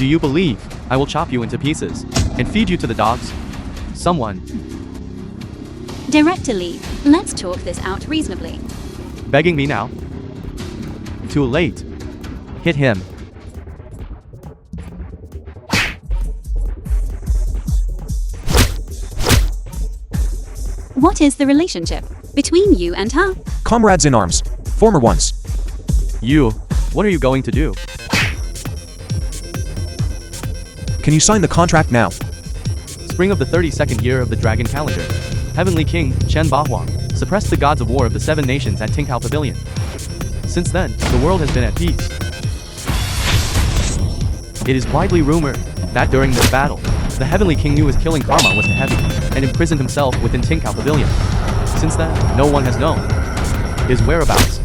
Do you believe I will chop you into pieces and feed you to the dogs? Someone. Director Lee, let's talk this out reasonably. Begging me now? Too late. Hit him. What is the relationship between you and her? Comrades in arms. Former ones. You. What are you going to do? Can you sign the contract now? Spring of the 32nd year of the Dragon Calendar. Heavenly King, Chen Bahuang, suppressed the gods of war of the 7 nations at Tingkao Pavilion. Since then, the world has been at peace. It is widely rumored that during this battle, the Heavenly King knew his killing karma was too heavy, and imprisoned himself within Tingkao Pavilion. Since then, no one has known his whereabouts.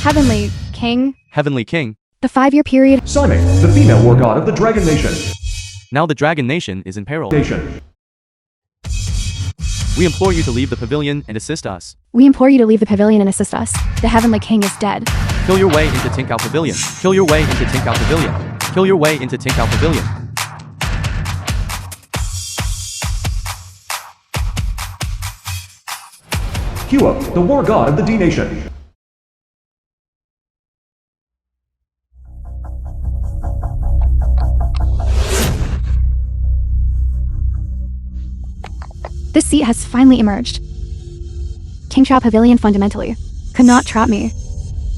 Heavenly King. Heavenly King. The 5-year period. Saime, the female war god of the Dragon Nation. Now the Dragon Nation is in peril. Nation. We implore you to leave the pavilion and assist us. We implore you to leave the pavilion and assist us. The Heavenly King is dead. Kill your way into Tingkao Pavilion. Kill your way into Tingkao Pavilion. Kill your way into Tingkao Pavilion. Hua, the war god of the D Nation. This seat has finally emerged. Tingkao Pavilion fundamentally could not trap me.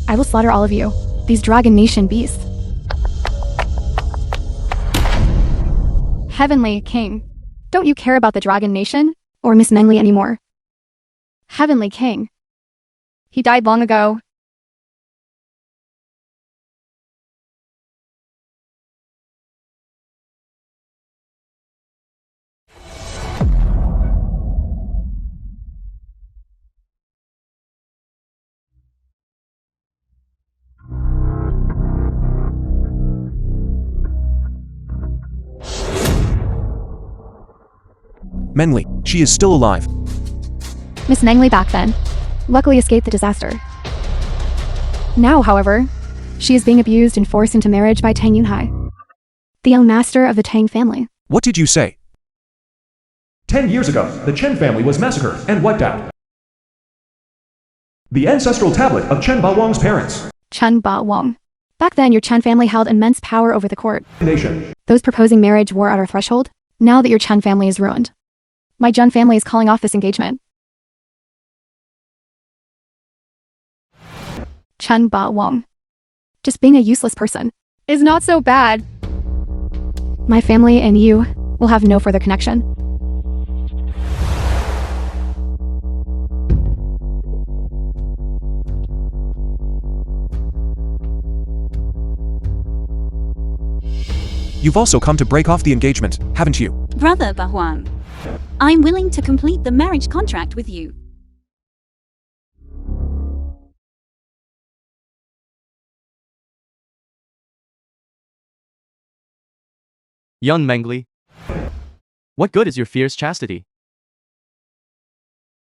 I will slaughter all of you, these Dragon Nation beasts. Heavenly King, don't you care about the Dragon Nation or Miss Menli anymore? Heavenly King. He died long ago. Menli, she is still alive. Miss Menli back then luckily escaped the disaster. Now, however, she is being abused and forced into marriage by Tang Yunhai, the young master of the Tang family. What did you say? 10 years ago, the Chen family was massacred and wiped out. The ancestral tablet of Chen Baoang's parents. Chen Baoang. Back then, your Chen family held immense power over the court. Nation. Those proposing marriage were at our threshold. Now that your Chen family is ruined, my Jun family is calling off this engagement. Chen Baoang. Just being a useless person is not so bad. My family and you will have no further connection. You've also come to break off the engagement, haven't you? Brother Bahuang, I'm willing to complete the marriage contract with you. Yun Mengli. What good is your fierce chastity?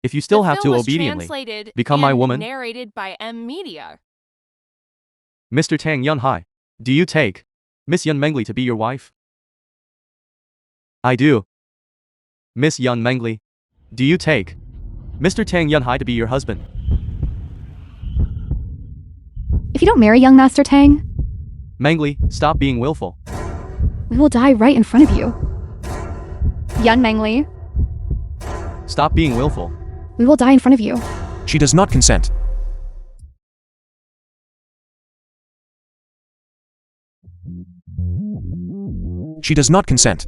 If you still have to obediently become my woman, narrated by M Media. Mr. Tang Yunhai, do you take Miss Yun Mengli to be your wife? I do. Miss Yun Mengli, do you take Mr. Tang Yunhai to be your husband? If you don't marry young Master Tang, Mengli, stop being willful. we will die right in front of you. Yun Mengli, Stop being willful. we will die in front of you. She does not consent. She does not consent.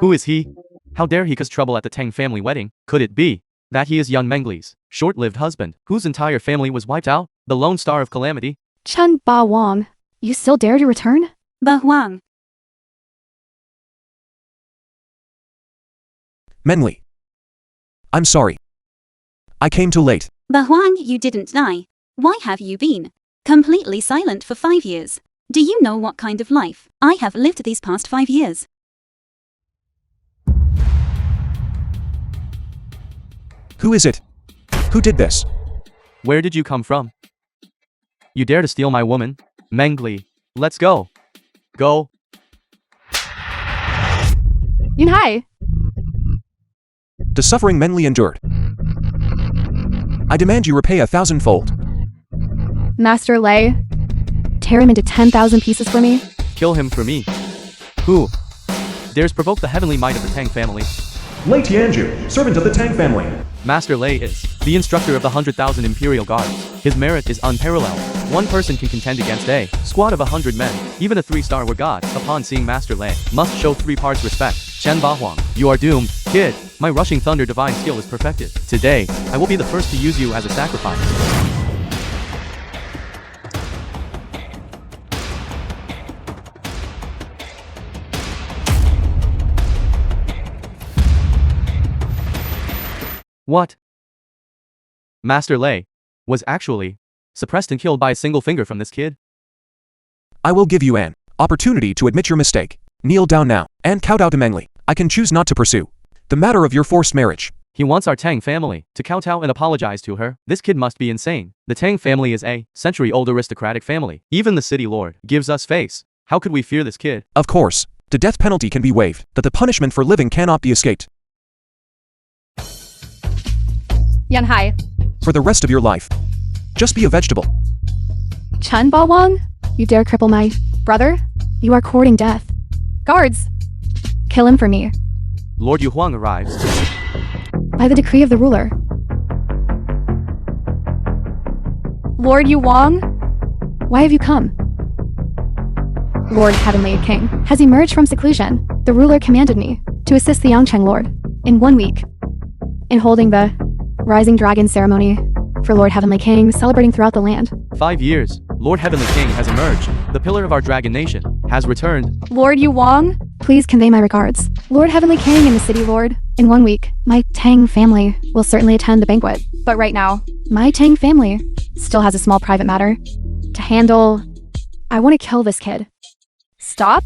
Who is he? How dare he cause trouble at the Tang family wedding? Could it be that he is Yun Mengli's short-lived husband, whose entire family was wiped out, the lone star of calamity? Chen Baoang, you still dare to return? Bahuang, Menli. I'm sorry. I came too late. Bahuang, you didn't die. Why have you been completely silent for 5 years? Do you know what kind of life I have lived these past 5 years? Who is it? Who did this? Where did you come from? You dare to steal my woman? Mengli, let's go. Go. Yunhai! The suffering Menli endured. I demand you repay 1,000-fold. Master Lei, tear him into 10,000 pieces for me. Kill him for me. Who dares provoke the heavenly might of the Tang family? Lei Tianju, servant of the Tang family. Master Lei is the instructor of the 100,000 Imperial Guards. His merit is unparalleled. One person can contend against a squad of 100 men. Even a 3-star war god, upon seeing Master Lei, must show 3 parts respect. Chen Ba Huang, you are doomed, kid. My rushing thunder divine skill is perfected. Today, I will be the first to use you as a sacrifice. What? Master Lei was actually suppressed and killed by a single finger from this kid? I will give you an opportunity to admit your mistake. Kneel down now, and kowtow to Mengli. I can choose not to pursue the matter of your forced marriage. He wants our Tang family to kowtow and apologize to her. This kid must be insane. The Tang family is a century-old aristocratic family. Even the city lord gives us face. How could we fear this kid? Of course, the death penalty can be waived, but the punishment for living cannot be escaped. Yunhai, For the rest of your life, just be a vegetable. Chen Ba Wang, you dare cripple my brother? You are courting death. Guards, kill him for me. Lord Yu Huang arrives. By the decree of the ruler. Lord Yu Wang, why have you come? Lord Heavenly King has emerged from seclusion. The ruler commanded me to assist the Yangcheng Lord in 1 week in holding the Rising Dragon ceremony for Lord Heavenly King, celebrating throughout the land. 5 years, Lord Heavenly King has emerged. The pillar of our dragon nation has returned. Lord Yu Wang, please convey my regards. Lord Heavenly King and the City Lord, in 1 week, my Tang family will certainly attend the banquet. But right now, my Tang family still has a small private matter to handle. I want to kill this kid. Stop?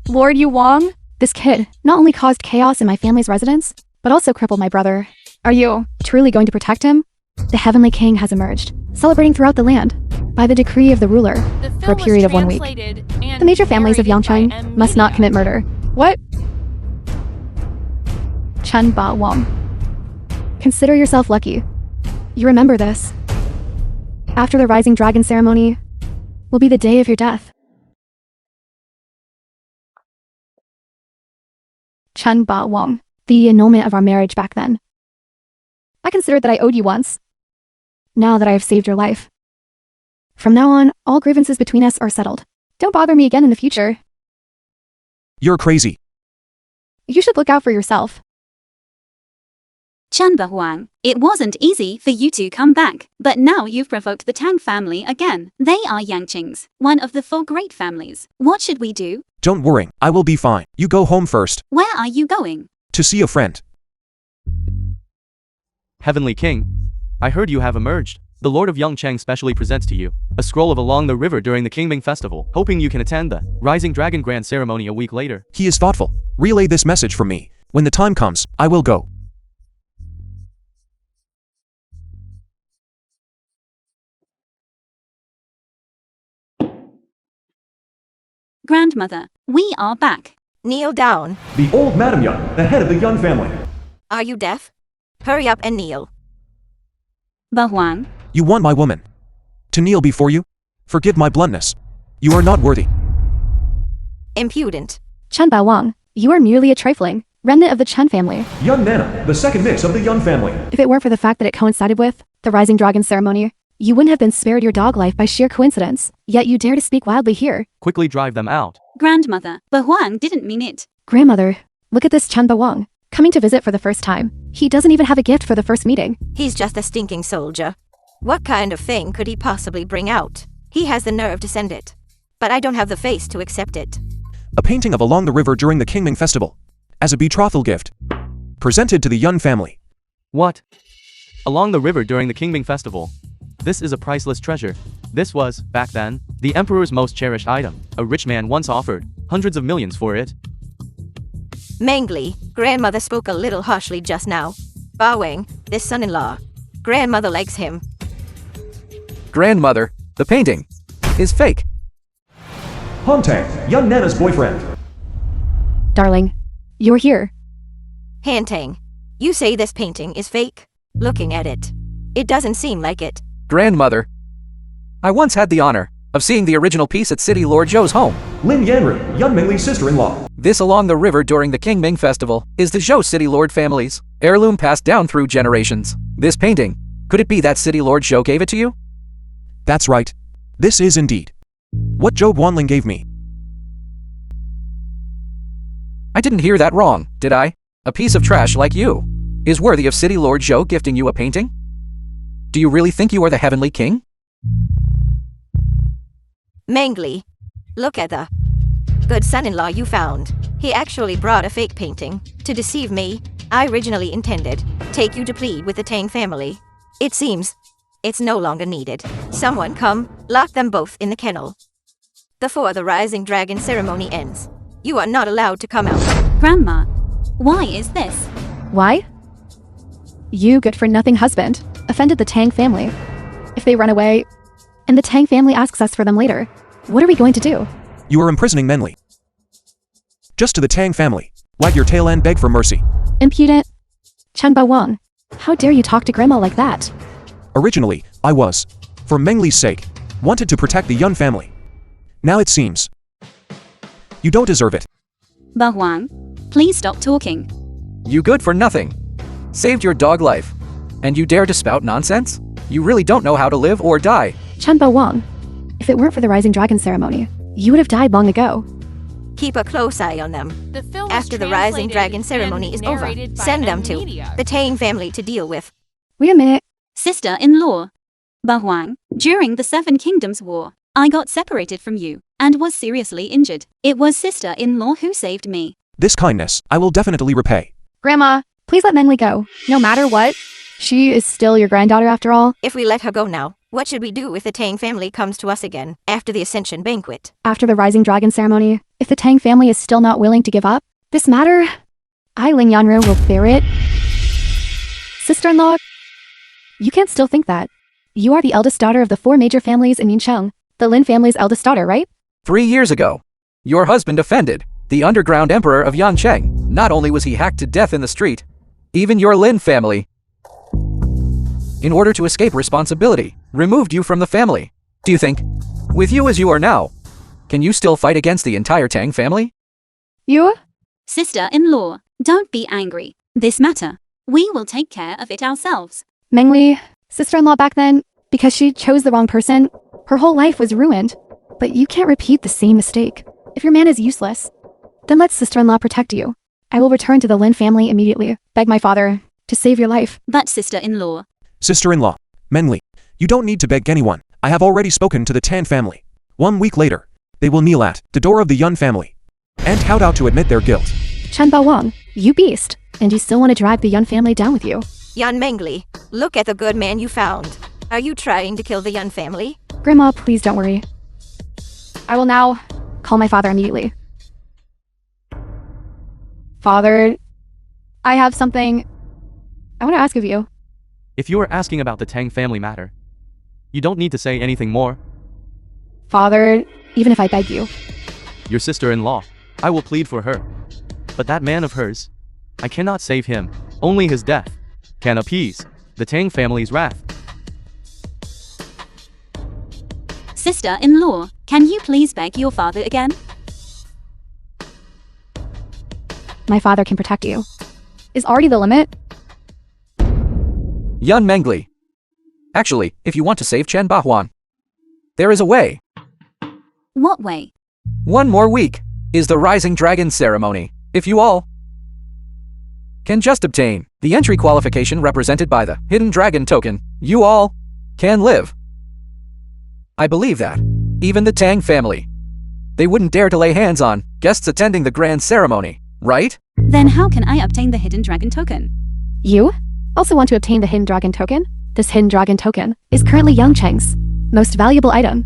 Lord Yu Wang? This kid not only caused chaos in my family's residence, but also crippled my brother. Are you truly going to protect him? The Heavenly King has emerged, celebrating throughout the land by the decree of the ruler for a period of 1 week. The major families of Yangcheng must not commit murder. What? Chen Ba Wang. Consider yourself lucky. You remember this. After the Rising Dragon ceremony will be the day of your death. Chen Ba Wang. The annulment of our marriage back then. I considered that I owed you once. Now that I have saved your life. From now on, all grievances between us are settled. Don't bother me again in the future. You're crazy. You should look out for yourself. Chen Huang, it wasn't easy for you to come back, but now you've provoked the Tang family again. They are Yangqings, one of the 4 great families. What should we do? Don't worry, I will be fine. You go home first. Where are you going? To see a friend. Heavenly King, I heard you have emerged. The Lord of Yangcheng specially presents to you a scroll of Along the River during the Qingming Festival, hoping you can attend the Rising Dragon Grand Ceremony a week later. He is thoughtful. Relay this message from me. When the time comes, I will go. Grandmother, we are back. Kneel down. The old Madam Yun, the head of the Yun family. Are you deaf? Hurry up and kneel. Ba Huang, You want my woman to kneel before you? Forgive my bluntness. You are not worthy. Impudent. Chen Ba Wang, you are merely a trifling remnant of the Chen family. Yun Nana, the second mix of the Yun family. If it weren't for the fact that it coincided with the Rising Dragon ceremony, you wouldn't have been spared your dog life by sheer coincidence. Yet you dare to speak wildly here. Quickly drive them out. Grandmother, Ba Huang didn't mean it. Grandmother, look at this Chen Ba Wang, coming to visit for the first time. He doesn't even have a gift for the first meeting. He's just a stinking soldier. What kind of thing could he possibly bring out? He has the nerve to send it. But I don't have the face to accept it. A painting of Along the River during the Qingming Festival. As a betrothal gift. Presented to the Yun family. What? Along the river during the Qingming Festival. This is a priceless treasure. This was, back then, the emperor's most cherished item. A rich man once offered hundreds of millions for it. Mengli, grandmother spoke a little harshly just now. Ba Wang, this son-in-law. Grandmother likes him. Grandmother, the painting. is fake. Han Tang, young Nana's boyfriend. Darling, you're here. Han Tang, you say this painting is fake? Looking at it, it doesn't seem like it. Grandmother, I once had the honor of seeing the original piece at City Lord Zhou's home. Lin Yanru, Yun Mingli's sister-in-law. This along the river during the King Ming Festival is the Zhou City Lord family's heirloom passed down through generations. This painting, could it be that City Lord Zhou gave it to you? That's right. This is indeed what Zhou Guanling gave me. I didn't hear that wrong, did I? A piece of trash like you is worthy of City Lord Zhou gifting you a painting? Do you really think you are the Heavenly King? Mengli, look at the good son-in-law you found. He actually brought a fake painting to deceive me. I originally intended take you to plead with the Tang family. It seems it's no longer needed. Someone come, lock them both in the kennel. Before the Rising Dragon ceremony ends, you are not allowed to come out. Grandma, why is this? Why? You good-for-nothing husband offended the Tang family. If they run away, and the Tang family asks us for them later, what are we going to do? You are imprisoning Mengli. Just to the Tang family. Wag your tail and beg for mercy. Impudent. Chanba Wang, how dare you talk to Grandma like that? Originally, I was, for Mengli's sake, wanted to protect the Yun family. Now it seems you don't deserve it. Ba Huang, please stop talking. You good for nothing. Saved your dog life. And you dare to spout nonsense? You really don't know how to live or die. Chanba Wang, if it weren't for the Rising Dragon ceremony, you would have died long ago. Keep a close eye on them. The film After the Rising Dragon ceremony is over, send them to the Tang family to deal with. Wait a minute. Sister-in-law. Ba Huang, during the Seven Kingdoms War, I got separated from you and was seriously injured. It was sister-in-law who saved me. This kindness, I will definitely repay. Grandma, please let Mengli go. No matter what, she is still your granddaughter after all. If we let her go now, what should we do if the Tang family comes to us again after the Ascension banquet? After the Rising Dragon ceremony, if the Tang family is still not willing to give up this matter, I, Ling Yanru, will bear it. Sister-in-law, you can't still think that. You are the eldest daughter of the four major families in Yincheng, the Lin family's eldest daughter, right? 3 years ago, your husband offended the underground emperor of Yancheng. Not only was he hacked to death in the street, even your Lin family, in order to escape responsibility, removed you from the family. Do you think, with you as you are now, can you still fight against the entire Tang family? You? Sister-in-law, don't be angry. This matter, we will take care of it ourselves. Mengli, sister-in-law back then, because she chose the wrong person, her whole life was ruined. But you can't repeat the same mistake. If your man is useless, then let sister-in-law protect you. I will return to the Lin family immediately. Beg my father to save your life. But sister-in-law. Sister-in-law, Mengli, you don't need to beg anyone. I have already spoken to the Tan family. 1 week later, they will kneel at the door of the Yun family and kowtow to admit their guilt. Chanba Wang, you beast. And you still want to drag the Yun family down with you. Yan Mengli, look at the good man you found. Are you trying to kill the Yun family? Grandma, please don't worry. I will now call my father immediately. Father, I have something I want to ask of you. If you are asking about the Tang family matter, you don't need to say anything more. Father, even if I beg you. Your sister-in-law, I will plead for her. But that man of hers, I cannot save him. Only his death can appease the Tang family's wrath. Sister-in-law, can you please beg your father again? My father can protect you. Is already the limit? Yun Mengli. Actually, if you want to save Chen Bahuan, there is a way. What way? 1 more week is the Rising Dragon ceremony. If you all can just obtain the entry qualification represented by the Hidden Dragon token, you all can live. I believe that even the Tang family, they wouldn't dare to lay hands on guests attending the grand ceremony, right? Then how can I obtain the Hidden Dragon token? You also want to obtain the Hidden Dragon token? This Hidden Dragon token is currently Yangcheng's most valuable item.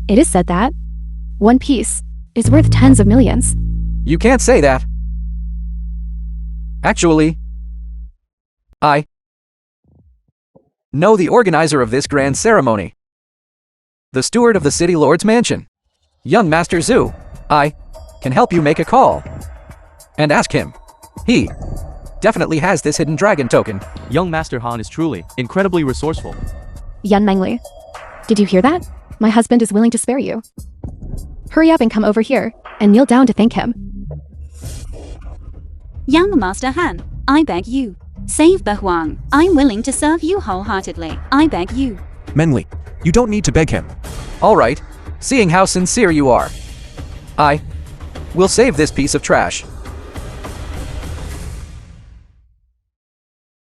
It is said that 1 piece is worth tens of millions. You can't say that. Actually, I know the organizer of this grand ceremony. the steward of the City Lord's mansion. Young Master Zhu, I can help you make a call. And ask him. He definitely has this hidden dragon token. Young Master Han is truly incredibly resourceful. Yun Mengli. Did you hear that? My husband is willing to spare you. Hurry up and come over here, and kneel down to thank him. Young Master Han, I beg you. Save Huang. I'm willing to serve you wholeheartedly. I beg you. Mengli, you don't need to beg him. Alright, seeing how sincere you are. I will save this piece of trash.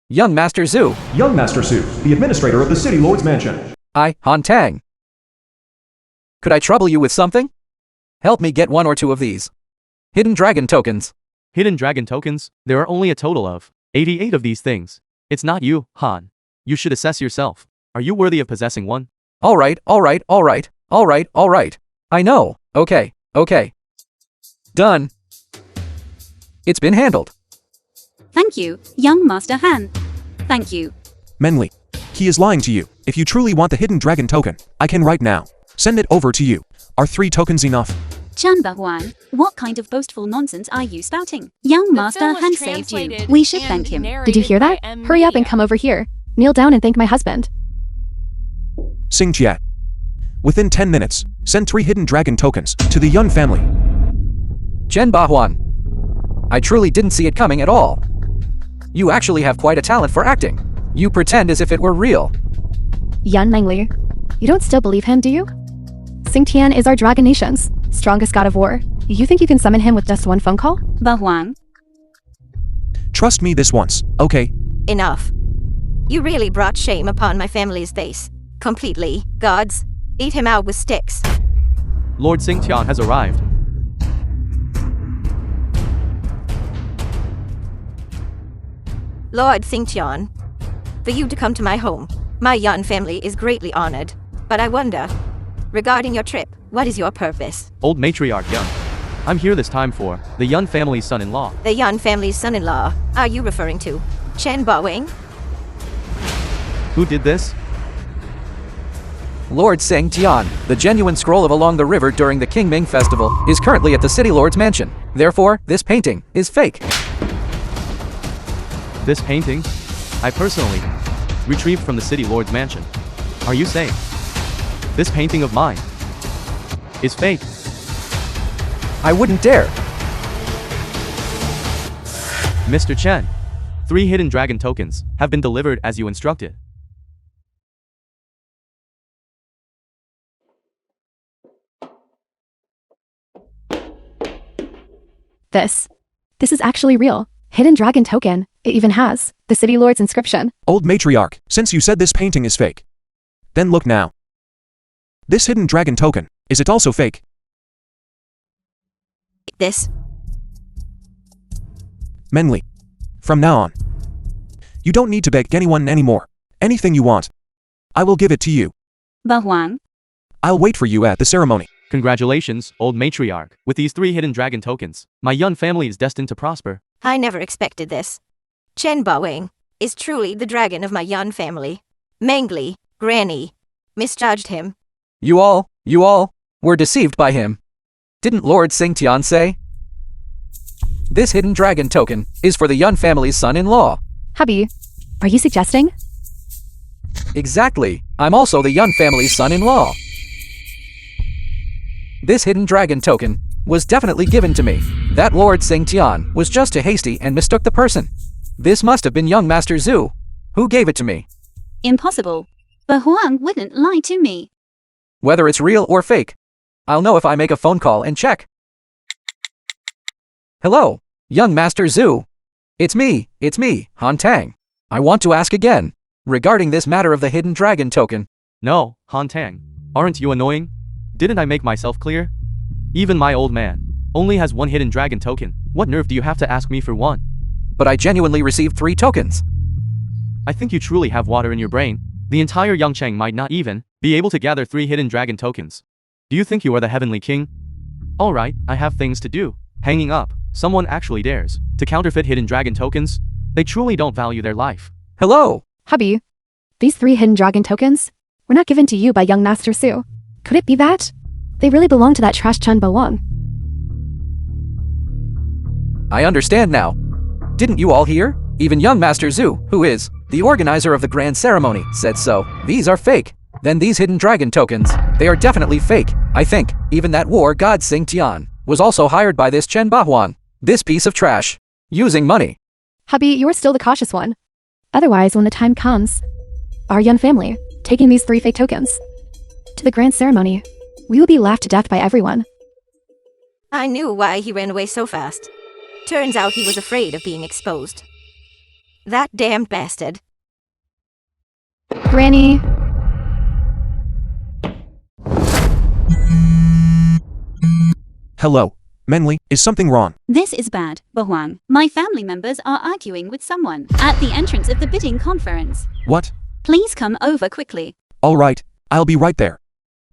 Young Master Zhu, Young Master Su, the administrator of the City Lord's mansion. I, Han Tang. Could I trouble you with something? Help me get one or two of these hidden dragon tokens. Hidden dragon tokens? There are only a total of 88 of these things. It's not you, Han. You should assess yourself. Are you worthy of possessing one? Alright. I know. Okay. Done. It's been handled. Thank you, young Master Han. Thank you. Mengli, he is lying to you. If you truly want the hidden dragon token, I can right now send it over to you. Are 3 tokens enough? Chan Huang, what kind of boastful nonsense are you spouting? Young The Master film was Han saved you. translated We should and thank him. Did you hear that? narrated by Hurry up and M. come over here. Kneel down and thank my husband. Sing Jia. Within 10 minutes, send 3 hidden dragon tokens to the Yun family. Chen Bahuan. I truly didn't see it coming at all. You actually have quite a talent for acting. You pretend as if it were real. Yun Mengli. You don't still believe him, do you? Xingtian is our dragon nation's strongest god of war. You think you can summon him with just one phone call? Huang. Trust me this once, okay? Enough. You really brought shame upon my family's face. Completely. Gods, eat him out with sticks. Lord Xingtian has arrived. Lord Xingtian, for you to come to my home, my Yun family is greatly honored. But I wonder, regarding your trip, what is your purpose? Old matriarch Yun. I'm here this time for the Yun family's son-in-law. The Yun family's son-in-law, are you referring to Chen Bawing? Who did this? Lord Seng Tian, the genuine scroll of Along the River during the King Ming Festival, is currently at the City Lord's mansion. Therefore, this painting is fake. This painting? I personally retrieved from the City Lord's mansion. Are you saying this painting of mine is fake? I wouldn't dare. Mr. Chen, 3 hidden dragon tokens have been delivered as you instructed. This is actually real. Hidden dragon token. It even has the City Lord's inscription. Old matriarch, since you said this painting is fake, then look now. This hidden dragon token, is it also fake? This. Mengli, from now on, you don't need to beg anyone anymore. Anything you want, I will give it to you. Huang. I'll wait for you at the ceremony. Congratulations, old matriarch. With these 3 hidden dragon tokens, my Yun family is destined to prosper. I never expected this. Chen Bawing is truly the dragon of my Yun family. Mengli, Granny, misjudged him. You all were deceived by him. Didn't Lord Seng Tian say? This hidden dragon token is for the Yun family's son-in-law. Hubby, are you suggesting? Exactly. I'm also the Yun family's son-in-law. This hidden dragon token was definitely given to me. That Lord Seng Tian was just too hasty and mistook the person. This must have been young Master Zhu, who gave it to me. Impossible. Huang wouldn't lie to me. Whether it's real or fake, I'll know if I make a phone call and check. Hello, young Master Zhu. It's me, Han Tang. I want to ask again, regarding this matter of the hidden dragon token. No, Han Tang. Aren't you annoying? Didn't I make myself clear? Even my old man only has 1 hidden dragon token. What nerve do you have to ask me for one? But I genuinely received 3 tokens. I think you truly have water in your brain. The entire Yangcheng might not even be able to gather 3 hidden dragon tokens. Do you think you are the heavenly king? Alright, I have things to do. Hanging up. Someone actually dares to counterfeit hidden dragon tokens? They truly don't value their life. Hello. Hubby, these 3 hidden dragon tokens were not given to you by young Master Su. Could it be that? They really belong to that trash Chun Bawang. I understand now. Didn't you all hear? Even young Master Zhu, who is the organizer of the grand ceremony, said so. These are fake. Then these hidden dragon tokens, they are definitely fake. I think even that war god Sing Tian was also hired by this Chen Bahuang, this piece of trash, using money. Hubby, you're still the cautious one. Otherwise, when the time comes, our Yun family, taking these 3 fake tokens to the grand ceremony, we will be laughed to death by everyone. I knew why he ran away so fast. Turns out he was afraid of being exposed. That damned bastard. Granny. Hello. Menli, is something wrong? This is bad, Bahuang. My family members are arguing with someone at the entrance of the bidding conference. What? Please come over quickly. All right, I'll be right there.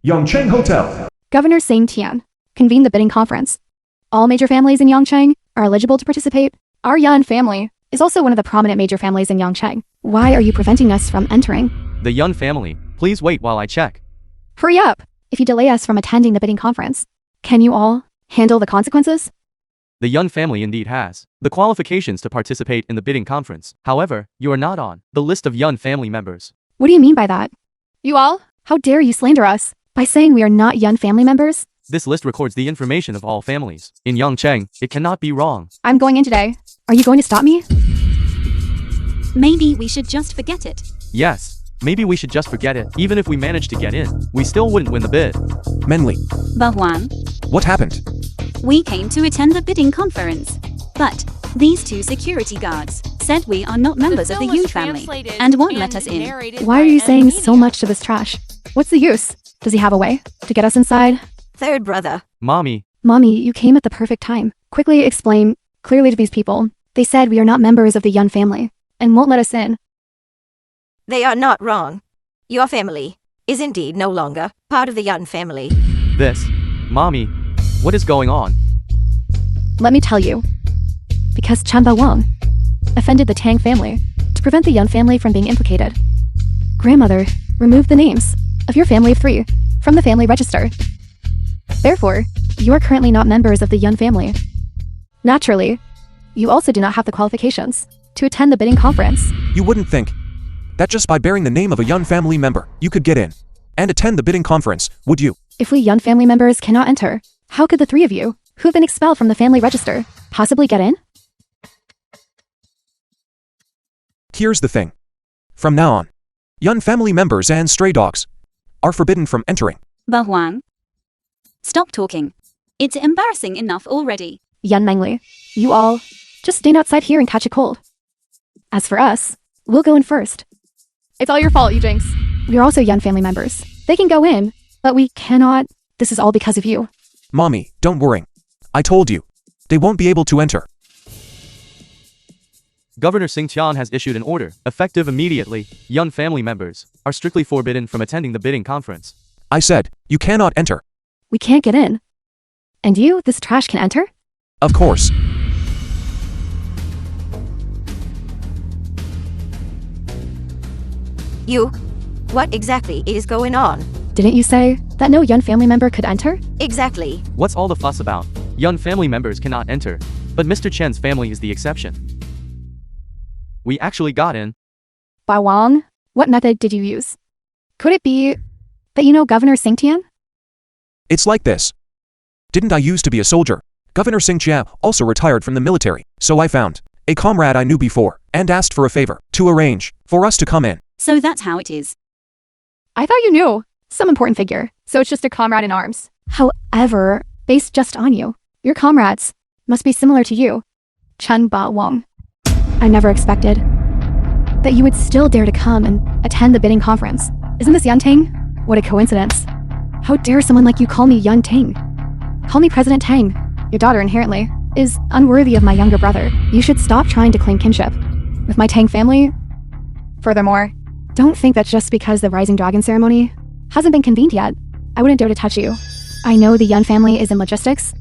Yongcheng Hotel. Governor Sing Tian convened the bidding conference. All major families in Yongcheng are eligible to participate. Our Yun family is also one of the prominent major families in Yongcheng. Why are you preventing us from entering? The Yun family, please wait while I check. Hurry up! If you delay us from attending the bidding conference, can you all handle the consequences? The Yun family indeed has the qualifications to participate in the bidding conference. However, you are not on the list of Yun family members. What do you mean by that? You all? How dare you slander us by saying we are not Yun family members? This list records the information of all families. In Yongcheng, it cannot be wrong. I'm going in today. Are you going to stop me? Maybe we should just forget it. Yes, maybe we should just forget it. Even if we managed to get in, we still wouldn't win the bid. Menli, Bahuang, what happened? we came to attend the bidding conference. But these 2 security guards said we are not members of the film was Yu family translated and won't let us in. narrated Why are by you saying M so Media. much to this trash? What's the use? Does he have a way to get us inside? Third brother. Mommy, Mommy, you came at the perfect time. Quickly explain clearly to these people. They said we are not members of the Yun family and won't let us in. They are not wrong. Your family is indeed no longer part of the Yun family. this. Mommy, what is going on? Let me tell you. Because Chanba Wang offended the Tang family to prevent the Yun family from being implicated. Grandmother removed the names of your family of 3 from the family register. Therefore, you are currently not members of the Yun family. Naturally, you also do not have the qualifications to attend the bidding conference. You wouldn't think that just by bearing the name of a Yun family member, you could get in and attend the bidding conference, would you? If we Yun family members cannot enter, how could the 3 of you, who have been expelled from the family register, possibly get in? Here's the thing. From now on, Yun family members and stray dogs are forbidden from entering. Bahuang, stop talking. It's embarrassing enough already. Yun Mengli, you all, just stand outside here and catch a cold. As for us, we'll go in first. It's all your fault, you jinx. We're also Yun family members. They can go in, but we cannot. This is all because of you. Mommy, don't worry. I told you. They won't be able to enter. Governor Sing Tian has issued an order, effective immediately. Yun family members are strictly forbidden from attending the bidding conference. I said, you cannot enter. We can't get in. And you, this trash, can enter? Of course. You? What exactly is going on? Didn't you say that no Yun family member could enter? Exactly. What's all the fuss about? Yun family members cannot enter, but Mr. Chen's family is the exception. We actually got in. Ba Wang, what method did you use? Could it be that you know Governor Sing Tian? It's like this. Didn't I used to be a soldier? Governor Sing Chia also retired from the military, so I found a comrade I knew before and asked for a favor to arrange for us to come in. So that's how it is. I thought you knew. Some important figure, so it's just a comrade in arms. However, based just on you, your comrades must be similar to you. Chen Ba Wang. I never expected that you would still dare to come and attend the bidding conference. Isn't this Yan Ting? What a coincidence. How dare someone like you call me Yan Ting? Call me President Tang. Your daughter inherently is unworthy of my younger brother. You should stop trying to claim kinship with my Tang family. Furthermore, don't think that just because the Rising Dragon ceremony hasn't been convened yet, I wouldn't dare to touch you. I know the Yun family is in logistics.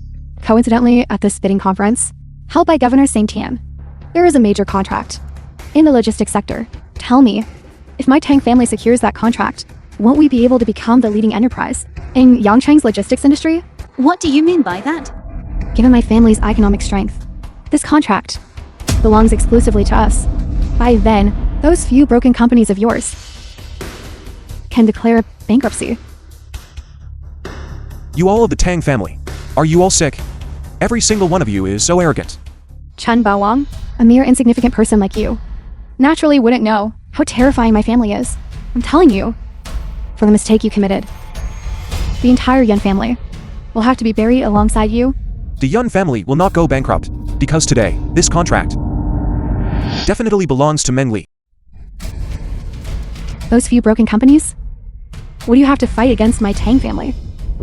Coincidentally, at this bidding conference, held by Governor Sing Tian, there is a major contract in the logistics sector. Tell me, if my Tang family secures that contract, won't we be able to become the leading enterprise in Yangcheng's logistics industry? What do you mean by that? Given my family's economic strength, this contract belongs exclusively to us. By then, those few broken companies of yours can declare bankruptcy. You all of the Tang family. Are you all sick? Every single one of you is so arrogant. Chen Baowang, a mere insignificant person like you, naturally wouldn't know how terrifying my family is. I'm telling you, for the mistake you committed. The entire Yun family will have to be buried alongside you. The Yun family will not go bankrupt, because today, this contract definitely belongs to Mengli. Those few broken companies? What do you have to fight against my Tang family?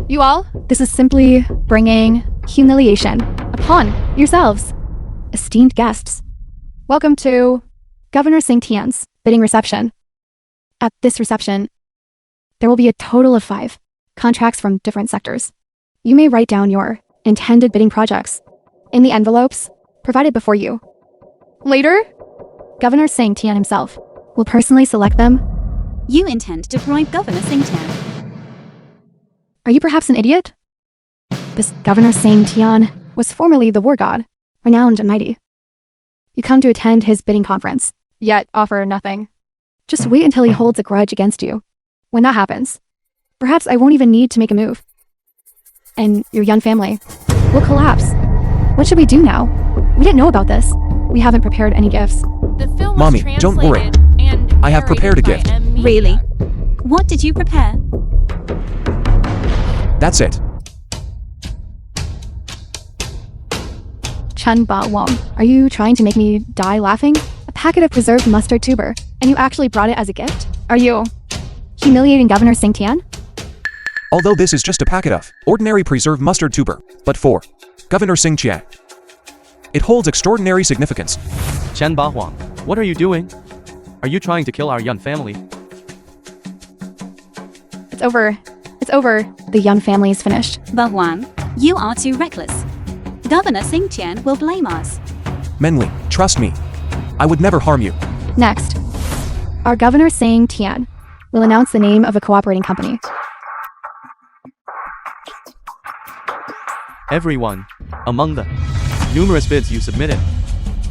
You all, this is simply bringing humiliation upon yourselves, esteemed guests. Welcome to Governor Sing Tian's bidding reception. At this reception, there will be a total of 5 contracts from different sectors. You may write down your intended bidding projects in the envelopes provided before you. Later, Governor Sing Tian himself will personally select them. You intend to bribe Governor Sing Tian. Are you perhaps an idiot? This Governor Sing Tian was formerly the war god, renowned and mighty. You come to attend his bidding conference, yet offer nothing. Just wait until he holds a grudge against you. When that happens, perhaps I won't even need to make a move. And your Yun family will collapse. What should we do now? We didn't know about this. We haven't prepared any gifts. The film was Mommy, don't worry. translated and I have prepared a narrated gift. by M. Media. Really? What did you prepare? That's it. Chen Ba Wong, are you trying to make me die laughing? A packet of preserved mustard tuber, and you actually brought it as a gift? Are you humiliating Governor Sing Tian? Although this is just a packet of ordinary preserved mustard tuber, but for Governor Sing Tian, it holds extraordinary significance. Chen Bahuang, what are you doing? Are you trying to kill our Yun family? It's over. It's over. The Yun family is finished. But Huang, you are too reckless. Governor Sing Tian will blame us. Menli, trust me. I would never harm you. Next, our Governor Sing Tian will announce the name of a cooperating company. Everyone, among the numerous bids you submitted,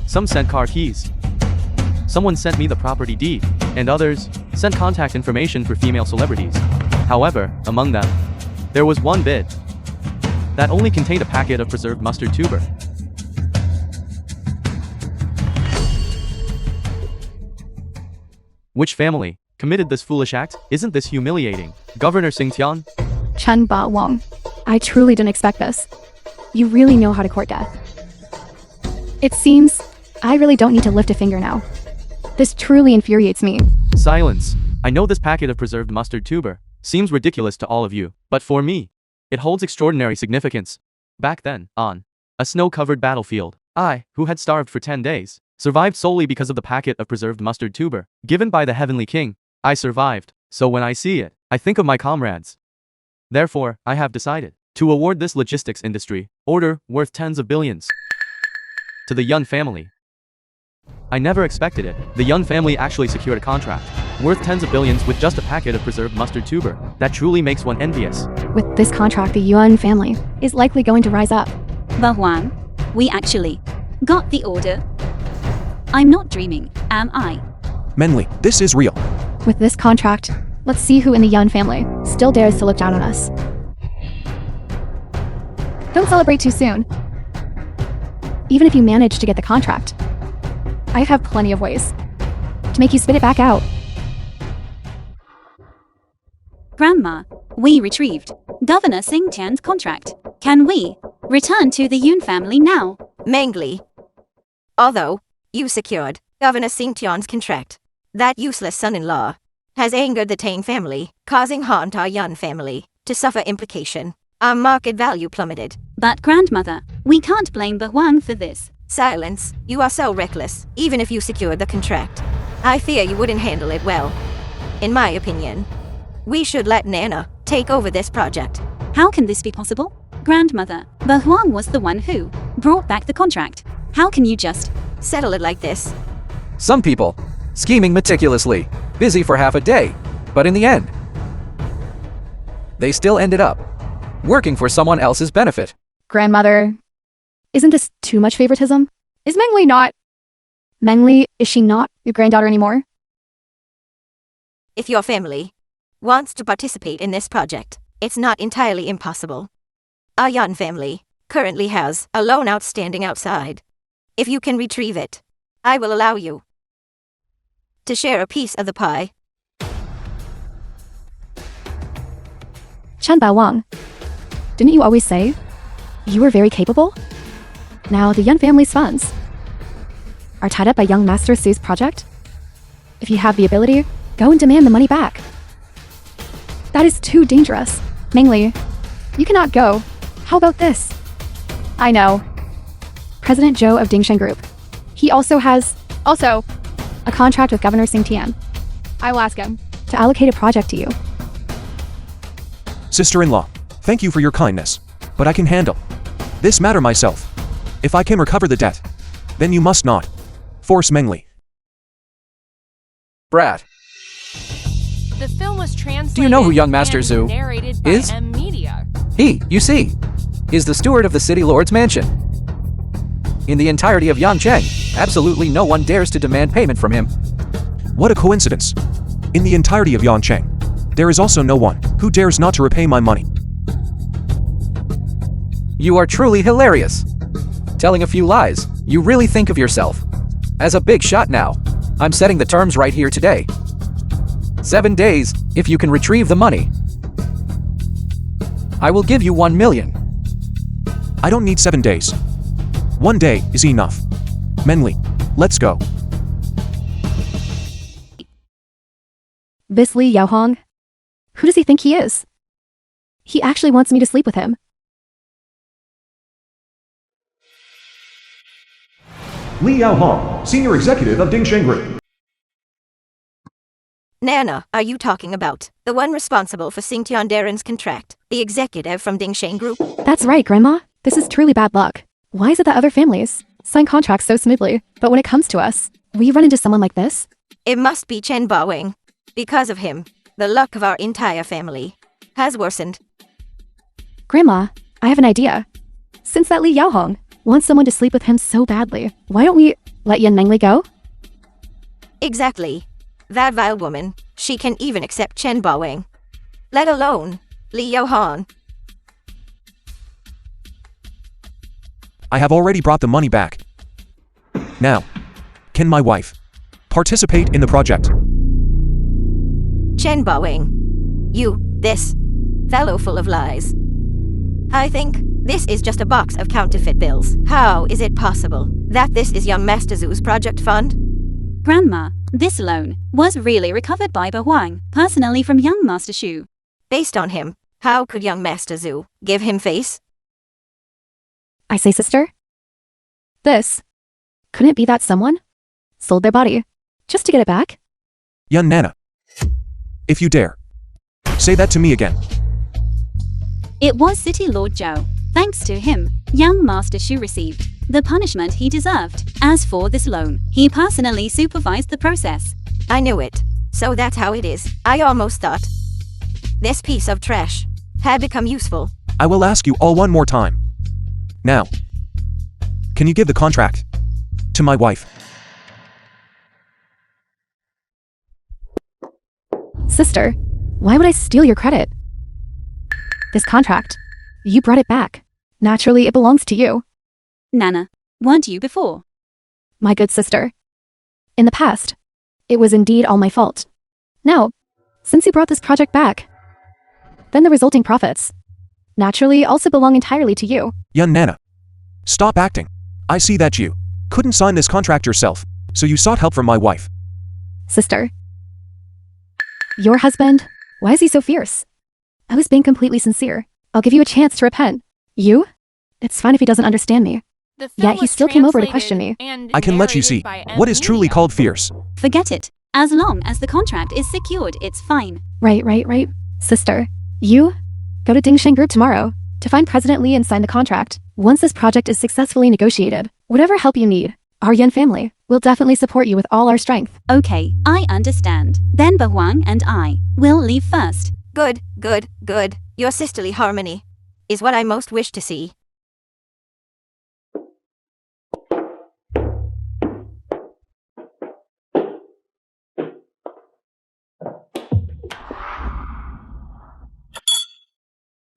some sent car keys, someone sent me the property deed, and others sent contact information for female celebrities. However, among them, there was one bid that only contained a packet of preserved mustard tuber. Which family committed this foolish act? Isn't this humiliating? Governor Sing Tian? Chen Ba Wong, I truly didn't expect this. You really know how to court death. It seems I really don't need to lift a finger now. This truly infuriates me. Silence. I know this packet of preserved mustard tuber seems ridiculous to all of you, but for me, it holds extraordinary significance. Back then, on a snow-covered battlefield, I, who had starved for 10 days, survived solely because of the packet of preserved mustard tuber given by the Heavenly King. I survived, so when I see it, I think of my comrades. Therefore, I have decided to award this logistics industry order worth tens of billions to the Yun family. I never expected it. The Yun family actually secured a contract worth tens of billions with just a packet of preserved mustard tuber. That truly makes one envious. With this contract, the Yuan family is likely going to rise up. But Huang, we actually got the order. I'm not dreaming, am I? Menli, this is real. With this contract, let's see who in the Yun family still dares to look down on us. Don't celebrate too soon. Even if you manage to get the contract, I have plenty of ways to make you spit it back out. Grandma, we retrieved Governor Sing Tian's contract. Can we return to the Yun family now? Mengli. Although you secured Governor Sing Tian's contract, that useless son-in-law has angered the Tang family, causing harm to our Yun family to suffer implication. Our market value plummeted. But grandmother, we can't blame Ba Huang for this. Silence. You are so reckless, even if you secured the contract. I fear you wouldn't handle it well. In my opinion, we should let Nana take over this project. How can this be possible? Grandmother, Ba Huang was the one who brought back the contract. How can you just settle it like this? Some people, scheming meticulously, busy for half a day, but in the end, they still ended up working for someone else's benefit. Grandmother, isn't this too much favoritism? Is Mengli not? Mengli, is she not your granddaughter anymore? If your family wants to participate in this project, it's not entirely impossible. Our Yan family currently has a loan outstanding outside. If you can retrieve it, I will allow you to share a piece of the pie. Chen Wang, didn't you always say you were very capable? Now the Yan family's funds are tied up by young Master Su's project. If you have the ability, go and demand the money back. That is too dangerous. Mengli, you cannot go. How about this? I know. President Zhou of Dingshen Group. He also has a contract with Governor Tian. I will ask him to allocate a project to you. Sister-in-law, thank you for your kindness, but I can handle this matter myself. If I can recover the debt, then you must not force Mengli. Brat, The film was translated do you know who young Master and Zhu narrated by is? M Media. He, you see, is the steward of the city lord's mansion. In the entirety of Yancheng, absolutely no one dares to demand payment from him. What a coincidence. In the entirety of Yancheng, there is also no one who dares not to repay my money. You are truly hilarious. Telling a few lies, you really think of yourself as a big shot now. I'm setting the terms right here today. 7 days, if you can retrieve the money. I will give you 1 million. I don't need 7 days. 1 day is enough. Mengli, let's go. This Li Yaohong? Who does he think he is? He actually wants me to sleep with him. Li Yaohong, Senior Executive of Dingshen Group. Nana, are you talking about the one responsible for Xingtian Darren's contract, the executive from Dingshen Group? That's right, Grandma. This is truly bad luck. Why is it that other families sign contracts so smoothly, but when it comes to us, we run into someone like this? It must be Chen Bawing. Because of him, the luck of our entire family has worsened. Grandma, I have an idea. Since that Li Yaohong wants someone to sleep with him so badly, why don't we let Yan Mengli go? Exactly. That vile woman, she can even accept Chen Bawing. Let alone Li Yaohong. I have already brought the money back. Now, can my wife participate in the project? Chen Bawing. You, this fellow full of lies. I think this is just a box of counterfeit bills. How is it possible that this is young Master Zhu's project fund? Grandma, this loan was really recovered by Huang, personally from young Master Shu. Based on him, how could young Master Zhu give him face? I say, sister? This. Couldn't it be that someone sold their body just to get it back? Yan Nana, if you dare, say that to me again. It was City Lord Zhou. Thanks to him, young Master Shu received the punishment he deserved. As for this loan, he personally supervised the process. I knew it. So that's how it is. I almost thought this piece of trash had become useful. I will ask you all one more time. Now, can you give the contract to my wife? Sister, why would I steal your credit? This contract, you brought it back. Naturally, it belongs to you. Nana, weren't you before? My good sister. In the past, it was indeed all my fault. Now, since you brought this project back, then the resulting profits naturally also belong entirely to you. Yan Nana, stop acting. I see that you couldn't sign this contract yourself, so you sought help from my wife. Sister. Your husband, why is he so fierce? I was being completely sincere. I'll give you a chance to repent. You? It's fine if he doesn't understand me. The film Yet he was still came over to translated question me. and I can let you narrated see by what M is truly Media. called fierce. Forget it. As long as the contract is secured, it's fine. Right. Sister, you go to Dingshen Group tomorrow to find President Li and sign the contract. Once this project is successfully negotiated, whatever help you need, our Yan family will definitely support you with all our strength. Okay, I understand. Then Huang and I will leave first. Good, good, good. Your sisterly harmony is what I most wish to see.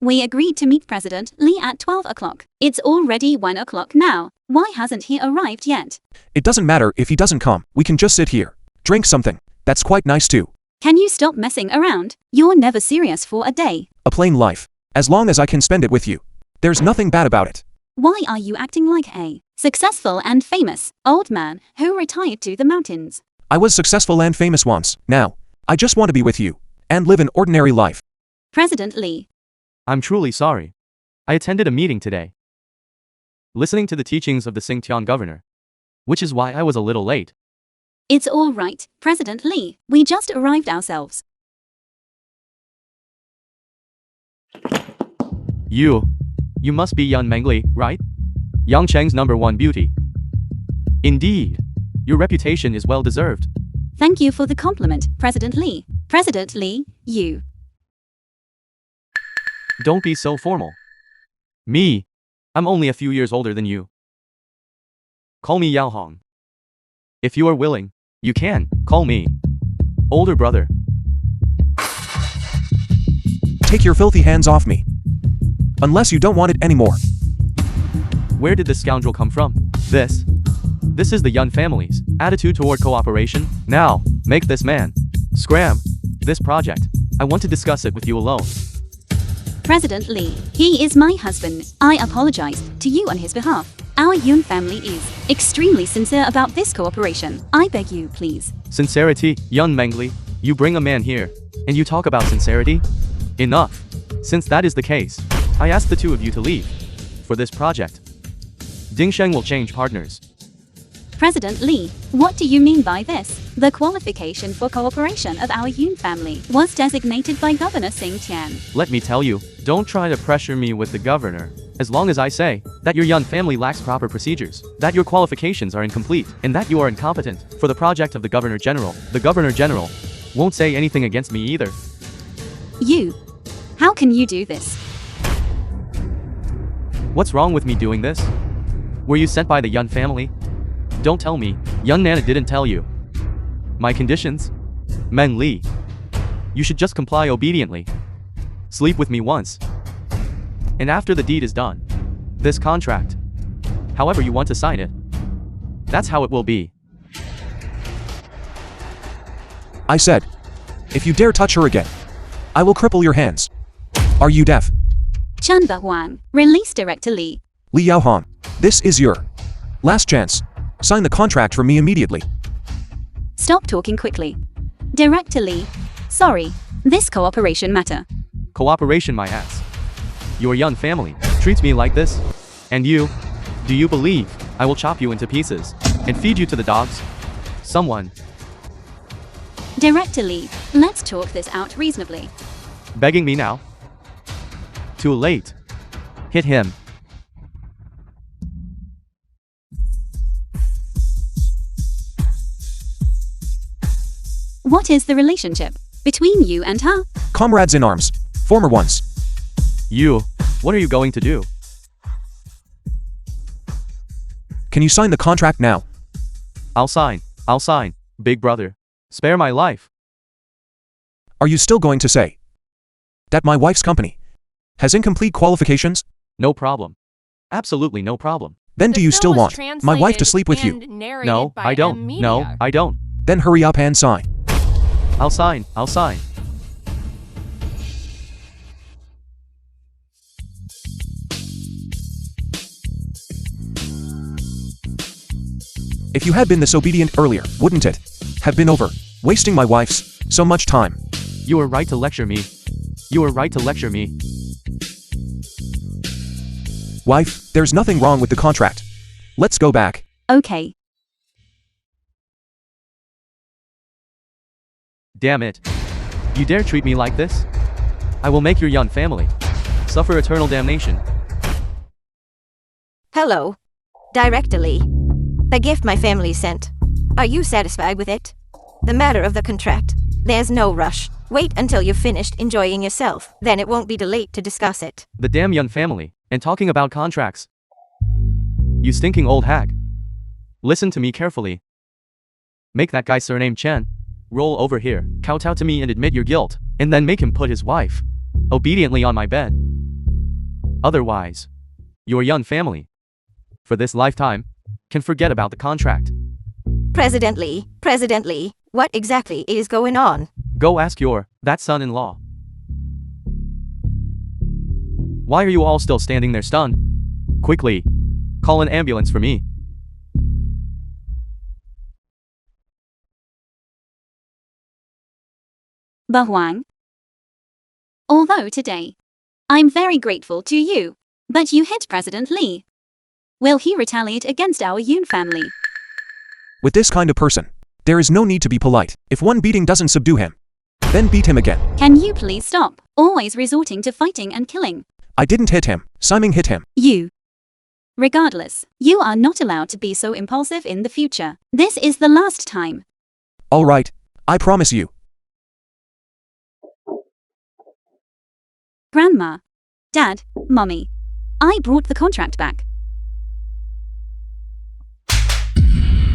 We agreed to meet President Lee at 12 o'clock. It's already 1 o'clock now. Why hasn't he arrived yet? It doesn't matter if he doesn't come. We can just sit here. Drink something. That's quite nice too. Can you stop messing around? You're never serious for a day. A plain life. As long as I can spend it with you. There's nothing bad about it. Why are you acting like a successful and famous old man who retired to the mountains? I was successful and famous once. Now, I just want to be with you. And live an ordinary life. President Lee. I'm truly sorry. I attended a meeting today, listening to the teachings of the Xinjiang governor, which is why I was a little late. It's all right, President Lee. We just arrived ourselves. You must be Yan Mengli, right? Yang Cheng's #1 beauty. Indeed, your reputation is well deserved. Thank you for the compliment, President Lee. President Lee, you. Don't be so formal. Me, I'm only a few years older than you. Call me Yao Hong. If you are willing, you can call me older brother. Take your filthy hands off me. Unless you don't want it anymore. Where did this scoundrel come from? This is the Yun family's attitude toward cooperation. Now, make this man scram this project. I want to discuss it with you alone. President Lee, he is my husband. I apologize to you on his behalf. Our Yun family is extremely sincere about this cooperation. I beg you, please. Sincerity, Yun Mengli. You bring a man here, and you talk about sincerity? Enough. Since that is the case, I ask the two of you to leave. For this project, Ding Sheng will change partners. President Lee, what do you mean by this? The qualification for cooperation of our Yun family was designated by Governor Xinjiang. Let me tell you, don't try to pressure me with the governor. As long as I say that your Yun family lacks proper procedures, that your qualifications are incomplete, and that you are incompetent for the project of the Governor General, the Governor General won't say anything against me either. You. How can you do this? What's wrong with me doing this? Were you sent by the Yun family? Don't tell me, Yun Nana didn't tell you. My conditions? Meng Li. You should just comply obediently. Sleep with me once. And after the deed is done, this contract, however you want to sign it, that's how it will be. I said, if you dare touch her again, I will cripple your hands. Are you deaf? Chanba Huang, release Director Lee. Li Yaohan, this is your last chance. Sign the contract for me immediately. Stop talking quickly. Director Lee, sorry, this cooperation matter. Cooperation my ass. Your Yun family treats me like this? And you? Do you believe I will chop you into pieces and feed you to the dogs? Someone. Director Lee, let's talk this out reasonably. Begging me now? Too late. Hit him. What is the relationship between you and her? Comrades in arms. Former ones. You, what are you going to do? Can you sign the contract now? I'll sign, big brother. Spare my life. Are you still going to say that my wife's company has incomplete qualifications? No problem. Absolutely no problem. Then do The you film still was want my wife to sleep with you? translated and narrated No, by I don't. Emilia. No, I don't. Then hurry up and sign. I'll sign. If you had been this obedient earlier, wouldn't it have been over, wasting my wife's so much time? You were right to lecture me. Wife, there's nothing wrong with the contract. Let's go back. Okay. Damn it. You dare treat me like this? I will make your Yun family suffer eternal damnation. Hello. Director Lee. The gift my family sent. Are you satisfied with it? The matter of the contract. There's no rush. Wait until you've finished enjoying yourself. Then it won't be too late to discuss it. The damn Yun family. And talking about contracts. You stinking old hag. Listen to me carefully. Make that guy surname Chen roll over here, kowtow to me and admit your guilt, and then make him put his wife obediently on my bed. Otherwise, your Yun family, for this lifetime, can forget about the contract. President Lee, what exactly is going on? Go ask that son-in-law. Why are you all still standing there stunned? Quickly, call an ambulance for me. Hoàng. Although today, I'm very grateful to you, but you hit President Lee. Will he retaliate against our Yun family? With this kind of person, there is no need to be polite. If one beating doesn't subdue him, then beat him again. Can you please stop always resorting to fighting and killing? I didn't hit him. Simon hit him. You. Regardless, you are not allowed to be so impulsive in the future. This is the last time. All right, I promise you. Grandma, Dad, Mommy, I brought the contract back.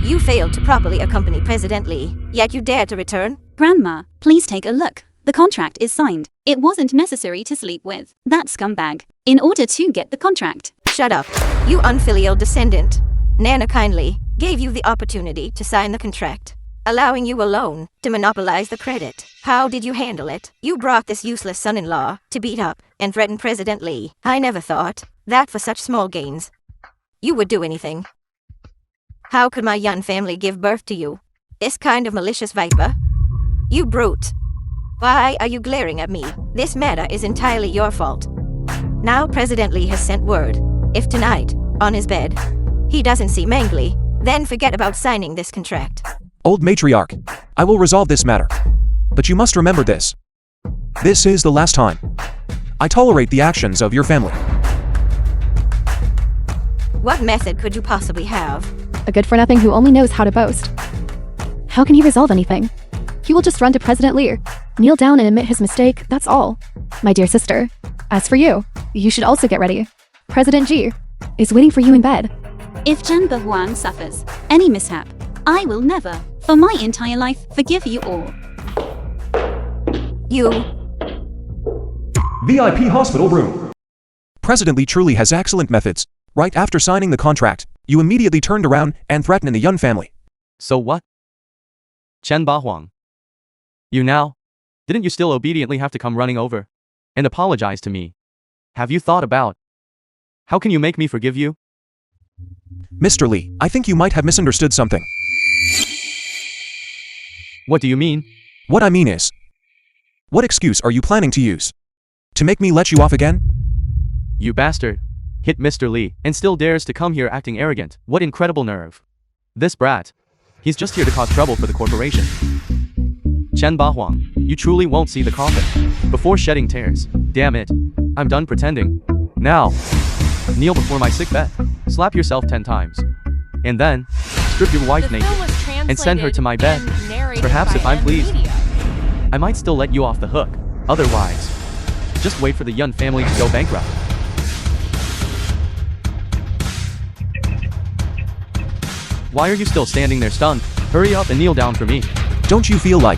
You failed to properly accompany President Lee, yet you dare to return? Grandma, please take a look. The contract is signed. It wasn't necessary to sleep with that scumbag in order to get the contract. Shut up, you unfilial descendant. Nana kindly gave you the opportunity to sign the contract, allowing you alone to monopolize the credit. How did you handle it? You brought this useless son-in-law to beat up and threaten President Lee. I never thought that for such small gains you would do anything. How could my Yun family give birth to you? This kind of malicious viper? You brute. Why are you glaring at me? This matter is entirely your fault. Now President Lee has sent word. If tonight, on his bed, he doesn't see Mangli, then forget about signing this contract. Old matriarch, I will resolve this matter. But you must remember this. This is the last time I tolerate the actions of your family. What method could you possibly have? A good-for-nothing who only knows how to boast. How can he resolve anything? He will just run to President Lee, kneel down and admit his mistake, that's all. My dear sister, as for you, you should also get ready. President G is waiting for you in bed. If Chen Huang suffers any mishap, I will never, for my entire life, forgive you all. You. VIP hospital room. President Lee truly has excellent methods. Right after signing the contract, you immediately turned around and threatened the Yun family. So what? Chen Huang. You now? Didn't you still obediently have to come running over and apologize to me? Have you thought about how can you make me forgive you? Mr. Lee, I think you might have misunderstood something. What do you mean? What I mean is, what excuse are you planning to use? To make me let you off again? You bastard. Hit Mr. Lee, and still dares to come here acting arrogant. What incredible nerve. This brat. He's just here to cause trouble for the corporation. Chen Huang, you truly won't see the coffin before shedding tears. Damn it. I'm done pretending. Now, kneel before my sick bed. Slap yourself 10 times. And then, strip your wife naked and send her to my bed. Perhaps if I'm pleased, I might still let you off the hook. Otherwise, just wait for the Yun family to go bankrupt. Why are you still standing there stunned? Hurry up and kneel down for me. Don't you feel like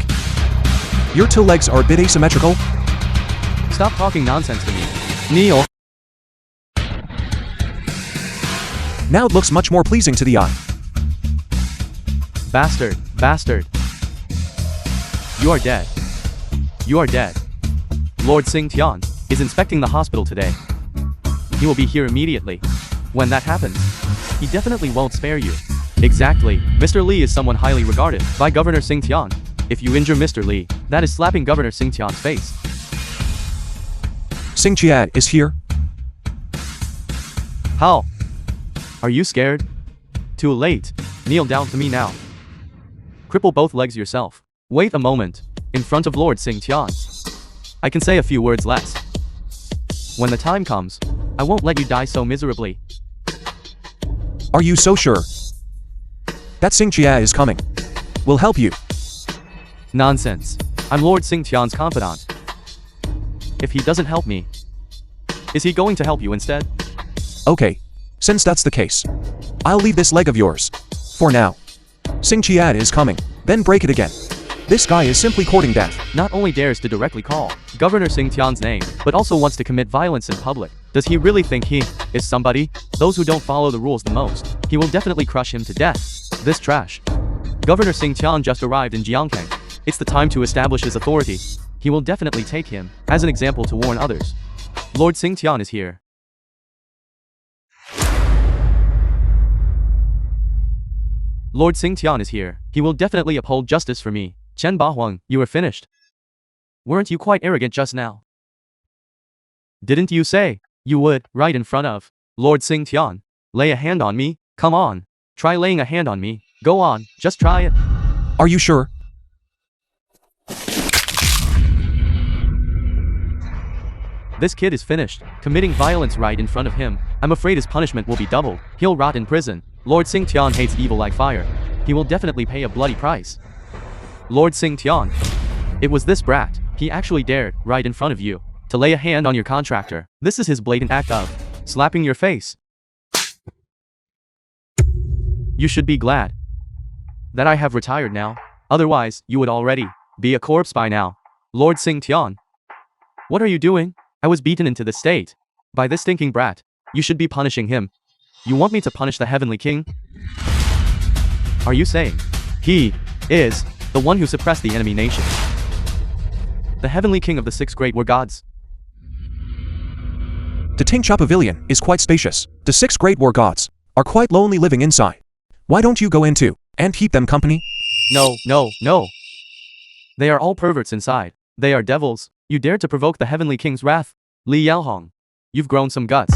your two legs are a bit asymmetrical? Stop talking nonsense to me. Kneel. Now it looks much more pleasing to the eye. Bastard, bastard. You are dead. You are dead. Lord Sing Tian is inspecting the hospital today. He will be here immediately. When that happens, he definitely won't spare you. Exactly. Mr. Lee is someone highly regarded by Governor Sing Tian. If you injure Mr. Lee, that is slapping Governor Sing Tian's face. Sing Chiad is here. How? Are you scared? Too late. Kneel down to me now. Cripple both legs yourself. Wait a moment. In front of Lord Sing Tian. I can say a few words less. When the time comes, I won't let you die so miserably. Are you so sure that Sing Chia is coming? Will help you. Nonsense. I'm Lord Xingtian's confidant. If he doesn't help me, is he going to help you instead? Okay. Since that's the case, I'll leave this leg of yours. For now. Xingqiad is coming. Then break it again. This guy is simply courting death. Not only dares to directly call Governor Xingtian's name, but also wants to commit violence in public. Does he really think he is somebody? Those who don't follow the rules the most, he will definitely crush him to death. This trash. Governor Xingtian just arrived in Jiangkang. It's the time to establish his authority. He will definitely take him as an example to warn others. Lord Xingtian is here. Lord Xingtian is here. He will definitely uphold justice for me. Chen Bahuang, you are finished. Weren't you quite arrogant just now? Didn't you say you would, right in front of Lord Xingtian? Lay a hand on me? Come on. Try laying a hand on me. Go on, just try it. Are you sure? This kid is finished, committing violence right in front of him. I'm afraid his punishment will be doubled. He'll rot in prison. Lord Xingtian hates evil like fire. He will definitely pay a bloody price. Lord Xingtian. It was this brat. He actually dared, right in front of you, to lay a hand on your contractor. This is his blatant act of slapping your face. You should be glad that I have retired now. Otherwise, you would already be a corpse by now. Lord Xingtian. What are you doing? I was beaten into the state by this stinking brat. You should be punishing him. You want me to punish the Heavenly King? Are you saying he is the one who suppressed the enemy nation? The Heavenly King of the 6 great war gods? The Tingcha Pavilion is quite spacious. The 6 great war gods are quite lonely living inside. Why don't you go into and keep them company? No, no, no. They are all perverts inside. They are devils. You dare to provoke the Heavenly King's wrath? Li Yaohong, you've grown some guts.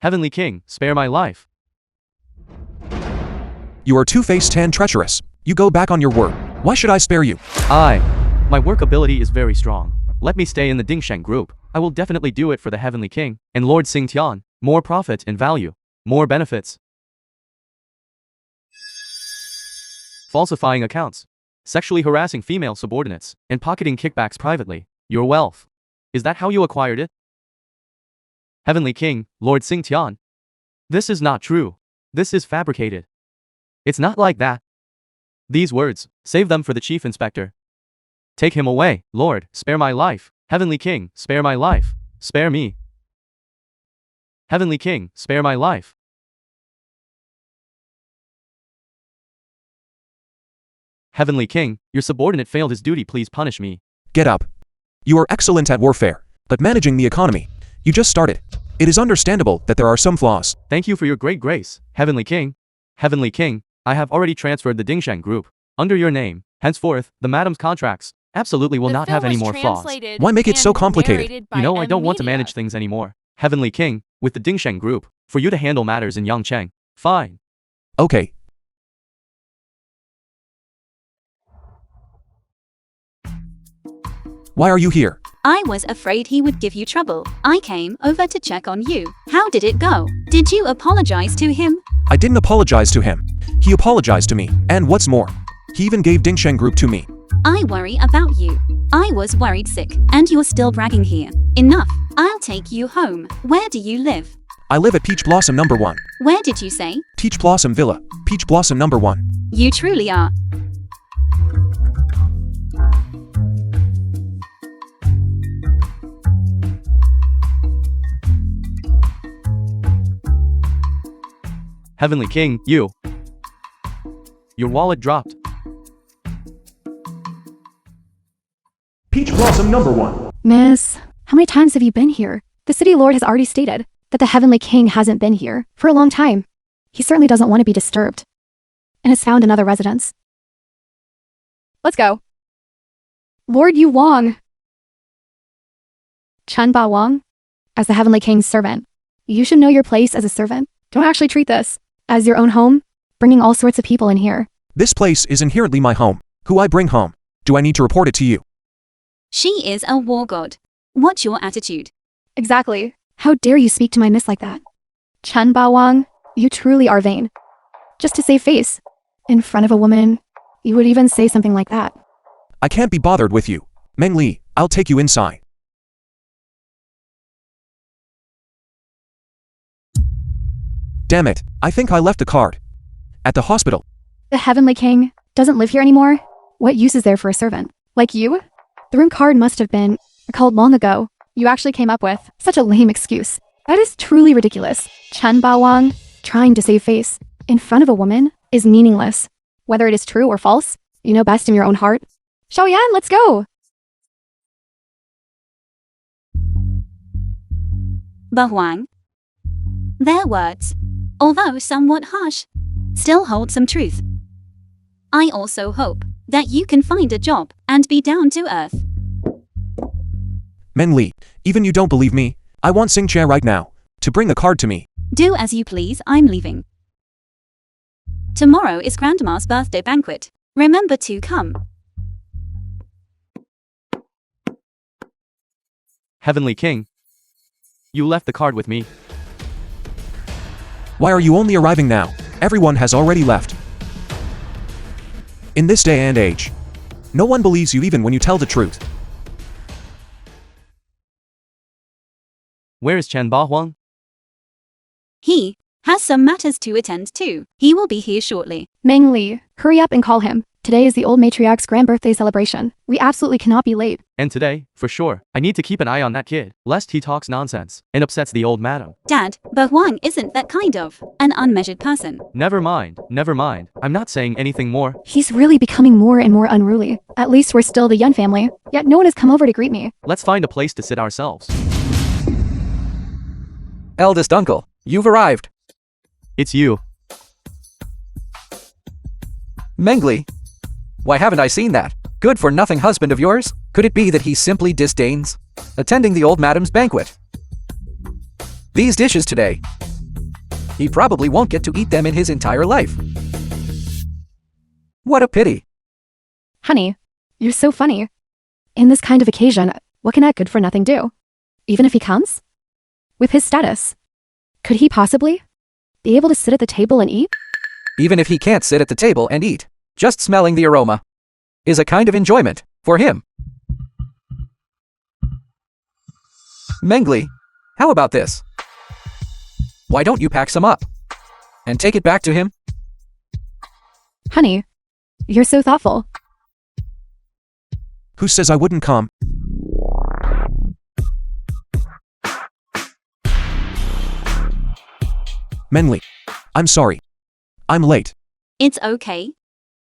Heavenly King, spare my life. You are two-faced and treacherous. You go back on your word. Why should I spare you? My work ability is very strong. Let me stay in the Dingsheng group. I will definitely do it for the Heavenly King and Lord Xingtian. More profit and value. More benefits. Falsifying accounts. Sexually harassing female subordinates. And pocketing kickbacks privately. Your wealth. Is that how you acquired it? Heavenly King, Lord Xingtian. This is not true. This is fabricated. It's not like that. These words, save them for the Chief Inspector. Take him away, Lord, spare my life. Heavenly King, spare my life. Spare me. Heavenly King, spare my life. Heavenly King, your subordinate failed his duty, please punish me. Get up. You are excellent at warfare, but managing the economy, you just started. It is understandable that there are some flaws. Thank you for your great grace, Heavenly King. Heavenly King, I have already transferred the Dingsheng group under your name. Henceforth, the madam's contracts absolutely will not have any more flaws. Why make it so complicated? You know, I don't want to manage things anymore. Heavenly King, with the Dingsheng group, for you to handle matters in Yangcheng. Fine. Okay. Why are you here? I was afraid he would give you trouble. I came over to check on you. How did it go? Did you apologize to him? I didn't apologize to him. He apologized to me. And what's more, he even gave Dingsheng group to me. I worry about you. I was worried sick, and you're still bragging here. Enough. I'll take you home. Where do you live? I live at Peach Blossom number 1. Where did you say? Peach Blossom Villa. Peach Blossom number 1. You truly are. Heavenly King, you. Your wallet dropped. Peach Blossom number 1. Miss, how many times have you been here? The city lord has already stated that the Heavenly King hasn't been here for a long time. He certainly doesn't want to be disturbed and has found another residence. Let's go. Lord Yu Wang. Chen Ba Wang, as the Heavenly King's servant, you should know your place as a servant. Don't actually treat this as your own home, bringing all sorts of people in here. This place is inherently my home. Who I bring home. Do I need to report it to you? She is a war god. What's your attitude? Exactly. How dare you speak to my miss like that? Chen Ba Wang, you truly are vain. just to save face. In front of a woman, you would even say something like that. I can't be bothered with you. Meng Li, I'll take you inside. Damn it, I think I left the card at the hospital. The Heavenly King doesn't live here anymore? What use is there for a servant? Like you? The room card must have been called long ago. You actually came up with such a lame excuse. That is truly ridiculous. Chen Baowang, trying to save face in front of a woman, is meaningless. Whether it is true or false, you know best in your own heart. Xiaoyan, let's go! Bahuang. Their words, although somewhat harsh, still hold some truth. I also hope that you can find a job and be down to earth. Meng Li, even you don't believe me, I want Xing Jia right now to bring the card to me. Do as you please, I'm leaving. Tomorrow is Grandma's birthday banquet. Remember to come. Heavenly King. You left the card with me. Why are you only arriving now? Everyone has already left. In this day and age, no one believes you even when you tell the truth. Where is Chen Bahuang? He has some matters to attend to. He will be here shortly. Meng Li, hurry up and call him. Today is the old matriarch's grand birthday celebration. We absolutely cannot be late. And today, for sure, I need to keep an eye on that kid, lest he talks nonsense and upsets the old madam. Dad, Bahuang isn't that kind of an unmeasured person. Never mind, never mind. I'm not saying anything more. He's really becoming more and more unruly. At least we're still the Yun family, yet no one has come over to greet me. Let's find a place to sit ourselves. Eldest uncle, you've arrived. It's you. Meng Li. Why haven't I seen that? Good-for-nothing husband of yours? Could it be that he simply disdains attending the old madam's banquet? These dishes today. He probably won't get to eat them in his entire life. What a pity. Honey, you're so funny. In this kind of occasion, what can that good-for-nothing do? Even if he comes? With his status, could he possibly be able to sit at the table and eat? Even if he can't sit at the table and eat, just smelling the aroma is a kind of enjoyment for him. Meng Li, how about this? Why don't you pack some up and take it back to him? Honey, you're so thoughtful. Who says I wouldn't come? Meng Li, I'm sorry. I'm late. It's okay.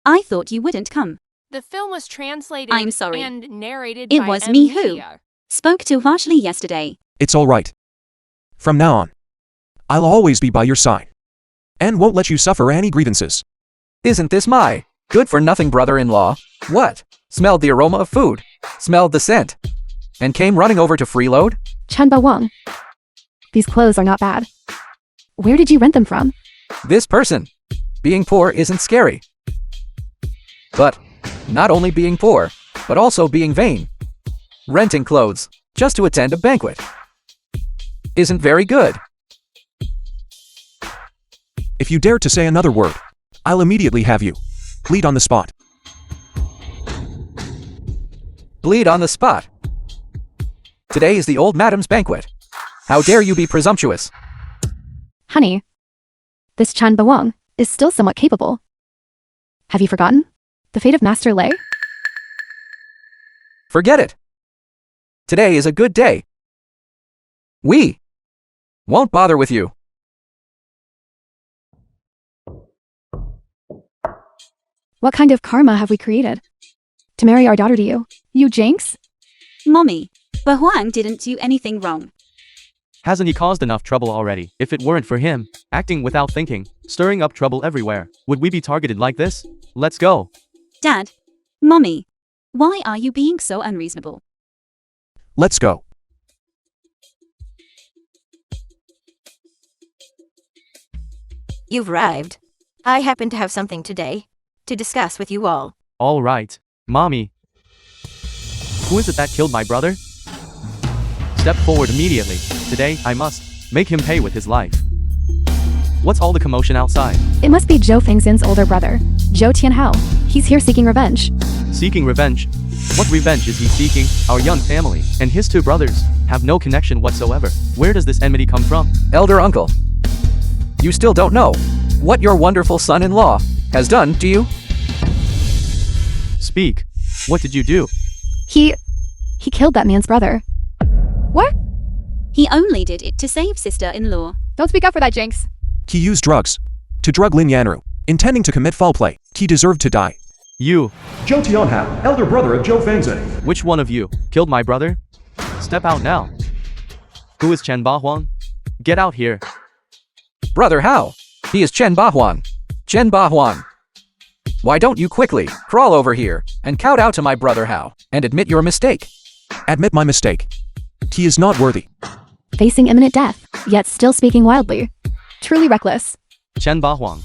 I thought you wouldn't come. The film was translated I'm sorry. and narrated It by was me who Amnesia. spoke too harshly yesterday. It's all right. From now on, I'll always be by your side and won't let you suffer any grievances. Isn't this my good-for-nothing brother-in-law? What? Smelled the aroma of food, smelled the scent, and came running over to freeload? Chen Baowang, these clothes are not bad. Where did you rent them from? This person. Being poor isn't scary. But not only being poor, but also being vain. Renting clothes just to attend a banquet isn't very good. If you dare to say another word, I'll immediately have you bleed on the spot. Bleed on the spot. Today is the old madam's banquet. How dare you be presumptuous? Honey, this Chen Baowang is still somewhat capable. Have you forgotten the fate of Master Lei? Forget it. Today is a good day. We won't bother with you. What kind of karma have we created to marry our daughter to you? You jinx? Mommy, Bahuang didn't do anything wrong. Hasn't he caused enough trouble already? If it weren't for him, acting without thinking, stirring up trouble everywhere, would we be targeted like this? Let's go. Dad, Mommy, why are you being so unreasonable? Let's go. You've arrived. I happen to have something today to discuss with you all. All right. Mommy. Who is it that killed my brother? Step forward immediately. Today, I must make him pay with his life. What's all the commotion outside? It must be Zhou Fengxin's older brother, Zhou Tianhao. He's here seeking revenge. Seeking revenge? What revenge is he seeking? Our young family and his two brothers have no connection whatsoever. Where does this enmity come from? Elder uncle. You still don't know what your wonderful son-in-law has done, do you? Speak. What did you do? He killed that man's brother. What? He only did it to save sister-in-law. Don't speak up for that, Jinx. He used drugs to drug Lin Yanru, intending to commit foul play. He deserved to die. You. Zhou Tianhao, elder brother of Zhou Fengxin. Which one of you killed my brother? Step out now. Who is Chen Bahuang? Get out here. Brother Hao. He is Chen Bahuan. Chen Bahuan. Why don't you quickly crawl over here and kowtow to my brother Hao and admit your mistake? Admit my mistake. He is not worthy. Facing imminent death, yet still speaking wildly. Truly reckless. Chen Bahuang.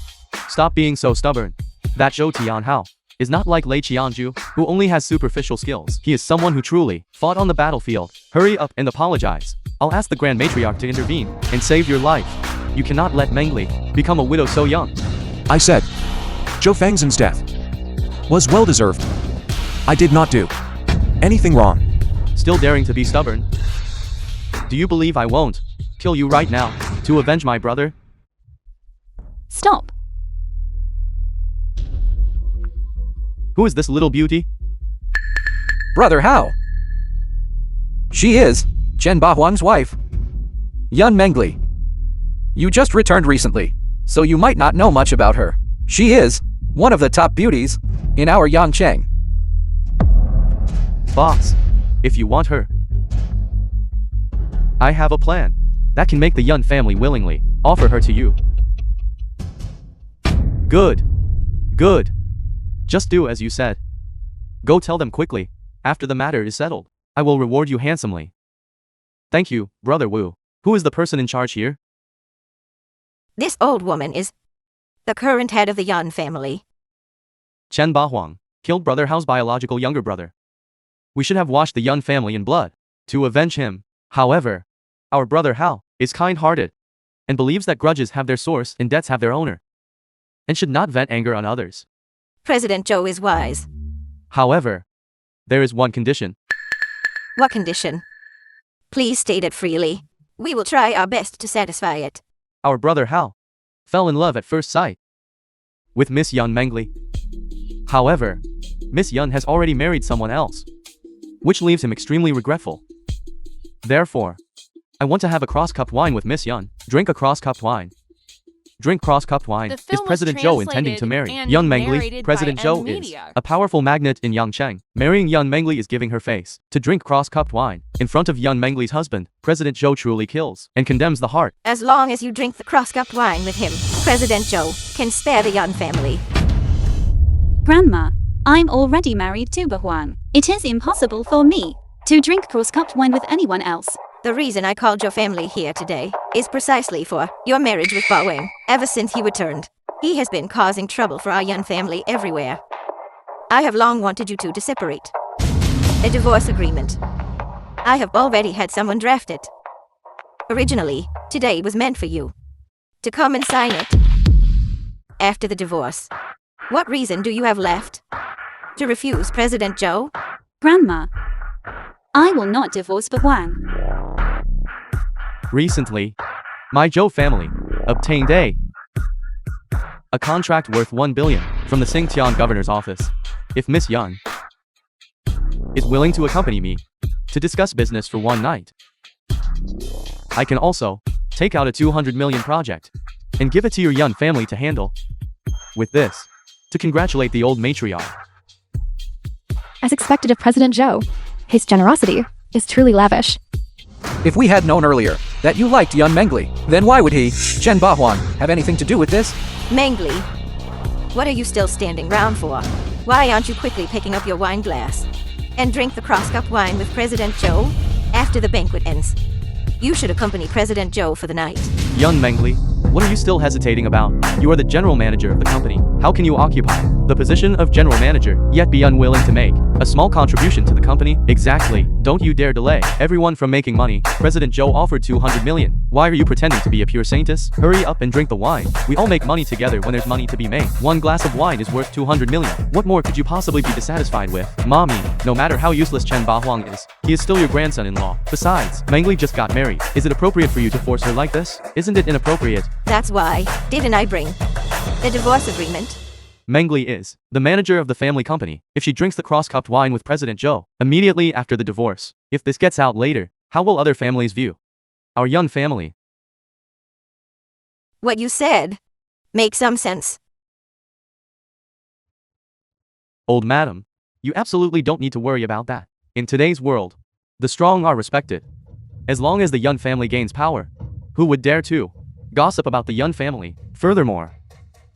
Stop being so stubborn. That Zhou Tianhao is not like Lei Qianju, who only has superficial skills. He is someone who truly fought on the battlefield. Hurry up and apologize. I'll ask the Grand Matriarch to intervene and save your life. You cannot let Mengli become a widow so young. I said, Zhou Fengxin's death was well deserved. I did not do anything wrong. Still daring to be stubborn? Do you believe I won't kill you right now to avenge my brother? Stop. Who is this little beauty? Brother Hao. She is Chen Bahuang's wife, Yun Mengli. You just returned recently, so you might not know much about her. She is one of the top beauties in our Yangcheng. Boss, if you want her, I have a plan that can make the Yun family willingly offer her to you. Good. Good. Just do as you said. Go tell them quickly. After the matter is settled, I will reward you handsomely. Thank you, Brother Wu. Who is the person in charge here? This old woman is the current head of the Yun family. Chen Bahuang killed Brother Hao's biological younger brother. We should have washed the Yun family in blood to avenge him. However, our brother Hao is kind-hearted and believes that grudges have their source and debts have their owner, and should not vent anger on others. President Zhou is wise. However, there is one condition. What condition? Please state it freely. We will try our best to satisfy it. Our brother Hao fell in love at first sight with Miss Yun Mengli. However, Miss Yun has already married someone else, which leaves him extremely regretful. Therefore, I want to have a cross-cupped wine with Miss Yun. Drink a cross-cupped wine. Drink cross-cupped wine. The Is film was President Zhou intending to marry translated Yun and Mengli? narrated President by Zhou is Media. a powerful magnate in Yangcheng. Marrying Yun Mengli is giving her face to drink cross-cupped wine in front of Yun Mengli's husband. President Zhou truly kills and condemns the heart. As long as you drink the cross-cupped wine with him, President Zhou can spare the Yun family. Grandma, I'm already married to Bahuang. It is impossible for me to drink cross-cupped wine with anyone else. The reason I called your family here today is precisely for your marriage with Ba Wang. Ever since he returned, he has been causing trouble for our Yun family everywhere. I have long wanted you two to separate. A divorce agreement. I have already had someone draft it. Originally, today was meant for you to come and sign it after the divorce. What reason do you have left to refuse President Zhou? Grandma, I will not divorce Bahuang. Recently, my Zhou family obtained a contract worth 1 billion from the Xingtian governor's office. If Miss Yun is willing to accompany me to discuss business for one night, I can also take out a 200 million project and give it to your Yun family to handle. With this, to congratulate the old matriarch. As expected of President Zhou, his generosity is truly lavish. If we had known earlier that you liked Yun Mengli, then why would he, Chen Bahuang, have anything to do with this? Mengli, what are you still standing round for? Why aren't you quickly picking up your wine glass and drink the cross-cup wine with President Zhou after the banquet ends? You should accompany President Zhou for the night. Yun Mengli, what are you still hesitating about? You are the general manager of the company. How can you occupy the position of general manager, yet be unwilling to make a small contribution to the company? Exactly. Don't you dare delay everyone from making money. President Zhou offered 200 million Why are you pretending to be a pure saintess? Hurry up and drink the wine. We all make money together when there's money to be made. One glass of wine is worth 200 million. What more could you possibly be dissatisfied with? Mommy, no matter how useless Chen Huang is, he is still your grandson-in-law. Besides, Mengli just got married. Is it appropriate for you to force her like this? Isn't it inappropriate? That's why didn't I bring the divorce agreement? Mengli is the manager of the family company. If she drinks the cross-cupped wine with President Zhou immediately after the divorce, if this gets out later, how will other families view our Yun family? What you said makes some sense. Old madam, you absolutely don't need to worry about that. In today's world, the strong are respected. As long as the Yun family gains power, who would dare to gossip about the Yun family? Furthermore,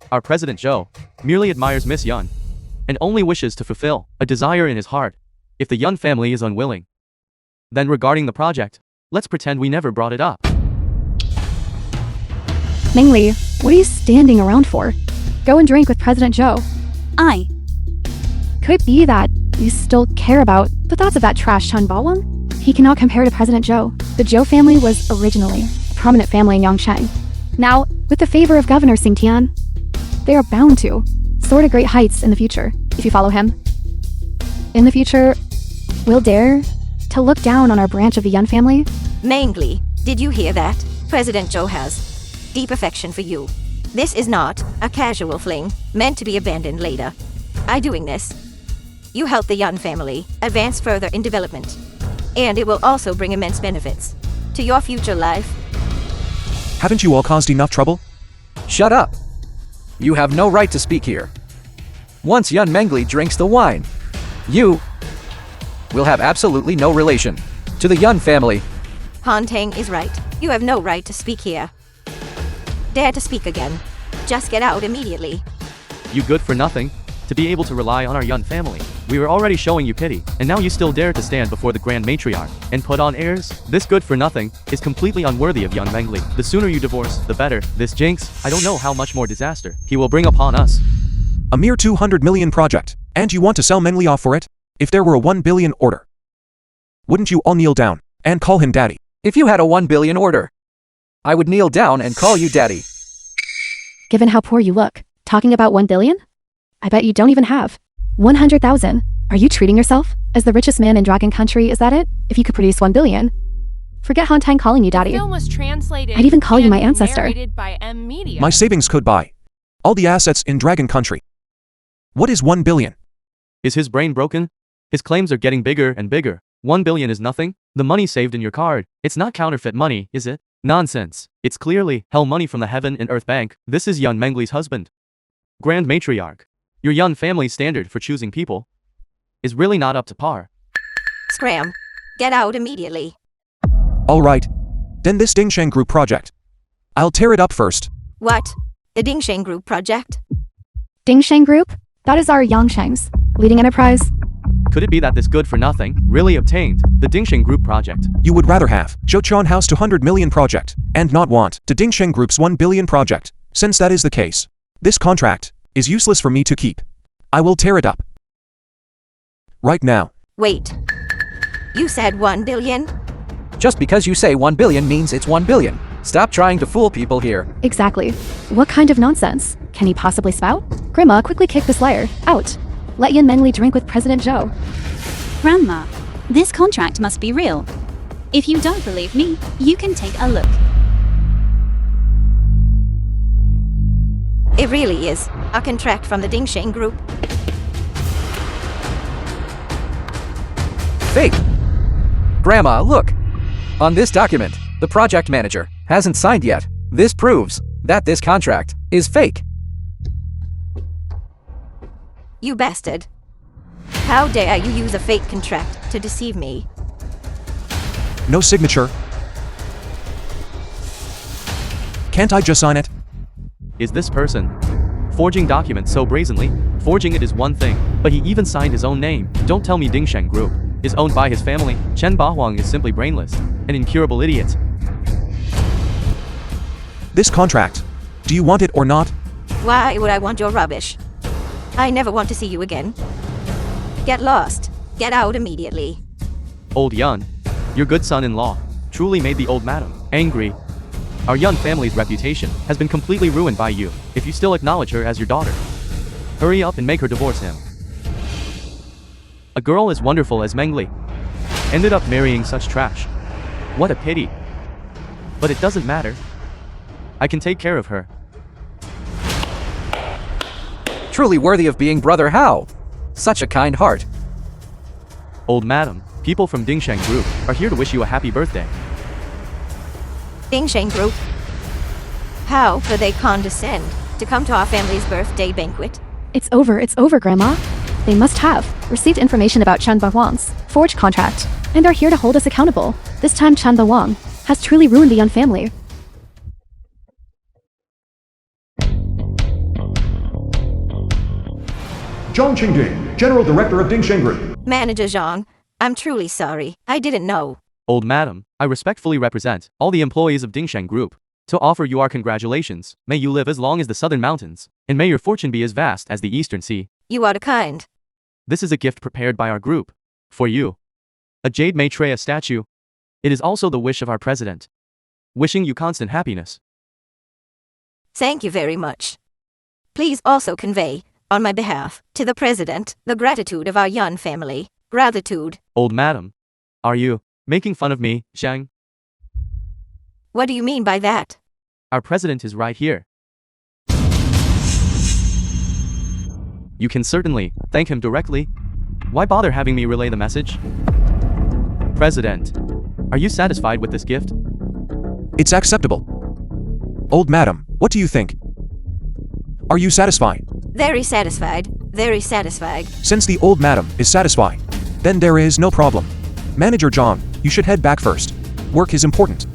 our President Zhou merely admires Miss Yun and only wishes to fulfill a desire in his heart. If the Yun family is unwilling, then regarding the project, let's pretend we never brought it up. Mengli, what are you standing around for? Go and drink with President Zhou. I. Could it be that you still care about the thoughts of that trash Chen Huang? He cannot compare to President Zhou. The Zhou family was originally a prominent family in Yangcheng. Now, with the favor of Governor Xingtian, they are bound to soar to great heights in the future, if you follow him. In the future, we'll dare to look down on our branch of the Yun family. Mengli, did you hear that? President Zhou has deep affection for you. This is not a casual fling, meant to be abandoned later. By doing this, you help the Yun family advance further in development. And it will also bring immense benefits to your future life. Haven't you all caused enough trouble? Shut up. You have no right to speak here. Once Yun Mengli drinks the wine, you will have absolutely no relation to the Yun family. Han Tang is right. You have no right to speak here. Dare to speak again. Just get out immediately. You good for nothing? To be able to rely on our Yun family. We were already showing you pity, and now you still dare to stand before the Grand Matriarch and put on airs? This good for nothing is completely unworthy of Yun Mengli. The sooner you divorce, the better. This jinx, I don't know how much more disaster he will bring upon us. A mere 200 million project, and you want to sell Mengli off for it? If there were a 1 billion order, wouldn't you all kneel down and call him daddy? If you had a 1 billion order, I would kneel down and call you daddy. Given how poor you look, talking about 1 billion? I bet you don't even have 100,000. Are you treating yourself as the richest man in Dragon Country? Is that it? If you could produce 1 billion. Forget Han Tang calling you daddy. The film was translated. I'd even call you my and ancestor. narrated by M Media. My savings could buy all the assets in Dragon Country. What is 1 billion? Is his brain broken? His claims are getting bigger and bigger. 1 billion is nothing? The money saved in your card. It's not counterfeit money, is it? Nonsense. It's clearly hell money from the Heaven and Earth Bank. This is Yun Mengli's husband. Grand Matriarch. Your Yun family standard for choosing people is really not up to par. Scram. Get out immediately. All right. Then this Dingsheng Group project. I'll tear it up first. What? The Dingsheng Group project? Dingsheng Group? That is our Yangsheng's leading enterprise. Could it be that this good for nothing really obtained the Dingsheng Group project? You would rather have Zhouchuan House 200 million project and not want the Dingsheng Group's 1 billion project. Since that is the case, this contract is useless for me to keep. I will tear it up. Right now. Wait. You said 1 billion? Just because you say 1 billion means it's 1 billion. Stop trying to fool people here. Exactly. What kind of nonsense can he possibly spout? Grandma, quickly kick this liar out. Let Yun Mengli drink with President Zhou. Grandma, this contract must be real. If you don't believe me, you can take a look. It really is a contract from the Dingsheng Group. Fake! Grandma, look! On this document, the project manager hasn't signed yet. This proves that this contract is fake. You bastard. How dare you use a fake contract to deceive me? No signature. Can't I just sign it? Is this person forging documents so brazenly? Forging it is one thing, but he even signed his own name. Don't tell me Dingsheng Group is owned by his family. Chen Huang is simply brainless, an incurable idiot. This contract. Do you want it or not? Why would I want your rubbish? I never want to see you again. Get lost. Get out immediately. Old Yun, your good son-in-law, truly made the old madam angry. Our Yun family's reputation has been completely ruined by you, if you still acknowledge her as your daughter. Hurry up and make her divorce him. A girl as wonderful as Mengli ended up marrying such trash. What a pity. But it doesn't matter. I can take care of her. Truly worthy of being Brother Hao. Such a kind heart. Old madam, people from Dingsheng Group are here to wish you a happy birthday. Dingsheng Group. How could they condescend to come to our family's birthday banquet? It's over, Grandma. They must have received information about Chen Bahwang's forged contract, and are here to hold us accountable. This time Chen Bahwang has truly ruined the Yun family. Zhang Qingding, General Director of Dingsheng Group. Manager Zhang, I'm truly sorry. I didn't know. Old madam, I respectfully represent all the employees of Dingsheng Group to offer you our congratulations. May you live as long as the southern mountains, and may your fortune be as vast as the eastern sea. You are the kind. This is a gift prepared by our group. For you. A jade Maitreya statue. It is also the wish of our president. Wishing you constant happiness. Thank you very much. Please also convey, on my behalf, to the president, the gratitude of our Yun family. Gratitude. Old madam. Are you making fun of me, Shang? What do you mean by that? Our president is right here. You can certainly thank him directly. Why bother having me relay the message? President, are you satisfied with this gift? It's acceptable. Old madam, what do you think? Are you satisfied? Very satisfied. Very satisfied. Since the old madam is satisfied, then there is no problem. Manager Zhang, you should head back first. Work is important.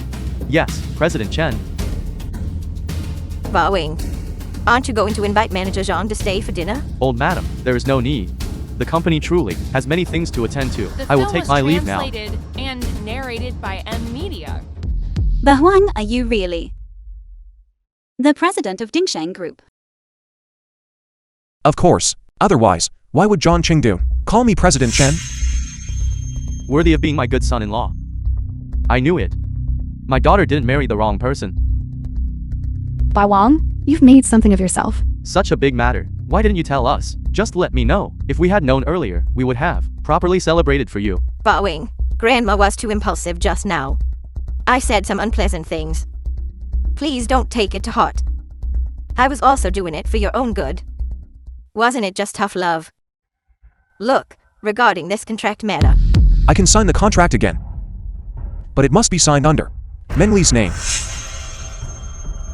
Yes, President Chen. Bowing. Aren't you going to invite Manager Zhang to stay for dinner? Old madam, there is no need. The company truly has many things to attend to. I will take my leave now. Translated and narrated by M Media. Bahwang, are you really the president of Dingsheng Group? Of course. Otherwise, why would Zhang Qingdun call me President Chen? Worthy of being my good son-in-law. I knew it. My daughter didn't marry the wrong person. Bahwang, you've made something of yourself. Such a big matter. Why didn't you tell us? Just let me know. If we had known earlier, we would have properly celebrated for you. Bowing. Grandma was too impulsive just now. I said some unpleasant things. Please don't take it to heart. I was also doing it for your own good. Wasn't it just tough love? Look, regarding this contract matter. I can sign the contract again. But it must be signed under Mengli's name.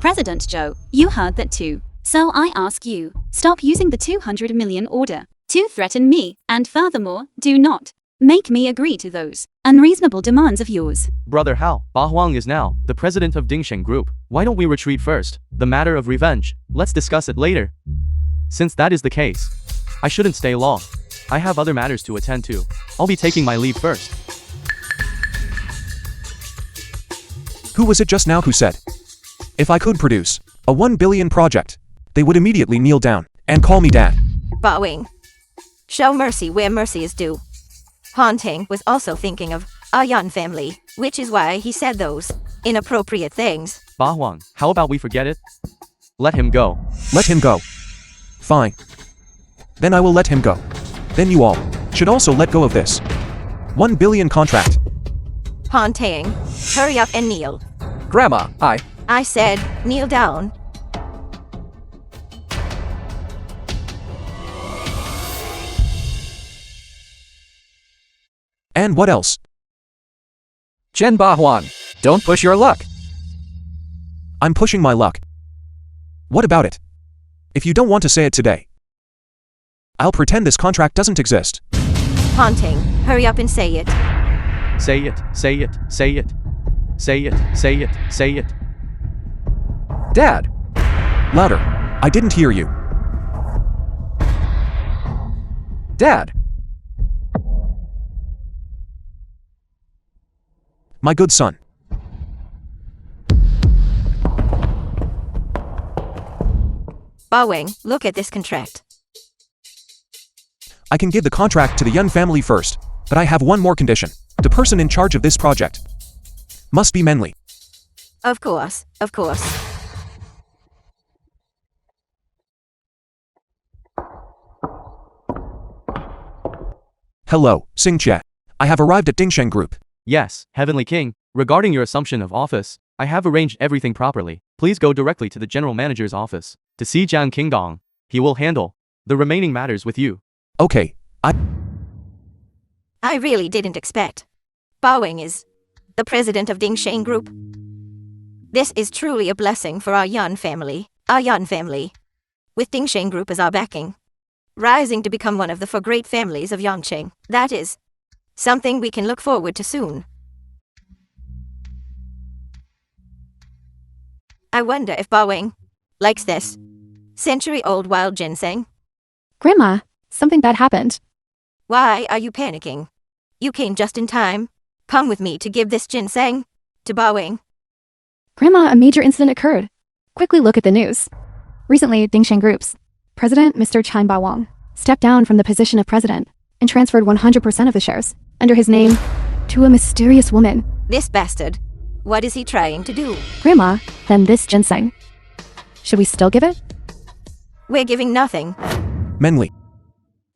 President Zhou, you heard that too. So I ask you, stop using the 200 million order to threaten me, and furthermore, do not make me agree to those unreasonable demands of yours. Brother Hao, Bahwang is now the president of Dingsheng Group. Why don't we retreat first? The matter of revenge, let's discuss it later. Since that is the case, I shouldn't stay long. I have other matters to attend to. I'll be taking my leave first. Who was it just now who said, if I could produce a 1 billion project, they would immediately kneel down and call me dad? Bowing. Show mercy where mercy is due. Han Ting was also thinking of our Yun family, which is why he said those inappropriate things. Bahwang, how about we forget it? Let him go. Let him go. Fine. Then I will let him go. Then you all should also let go of this 1 billion contract. Han Ting, hurry up and kneel. Grandma, I said, kneel down. And what else? Chen Bahwan, don't push your luck. I'm pushing my luck. What about it? If you don't want to say it today, I'll pretend this contract doesn't exist. Han Ting, hurry up and say it. Say it, say it, say it. Say it, say it, say it. Dad, Louder. I didn't hear you. Dad, My good son. Bowing, look at this contract. I can give the contract to the Yun family first, but I have one more condition. The person in charge of this project must be Menli. Of course, of course. Hello, Xingche. I have arrived at Dingsheng Group. Yes, Heavenly King, regarding your assumption of office, I have arranged everything properly. Please go directly to the General Manager's office to see Jiang Qingdong. He will handle the remaining matters with you. Okay, I really didn't expect. Bowing is the president of Dingsheng Group. This is truly a blessing for our Yan family. With Dingsheng Group as our backing, rising to become one of the four great families of Yangcheng. That is something we can look forward to soon. I wonder if Bowing likes this century-old wild ginseng. Grandma, something bad happened. Why are you panicking? You came just in time. Come with me to give this ginseng to Bowing. Grandma, a major incident occurred. Quickly look at the news. Recently, Dingsheng Group's president, Mr. Chan Bawang, stepped down from the position of president and transferred 100% of the shares under his name to a mysterious woman. This bastard. What is he trying to do? Grandma, then this ginseng. Should we still give it? We're giving nothing. Menli,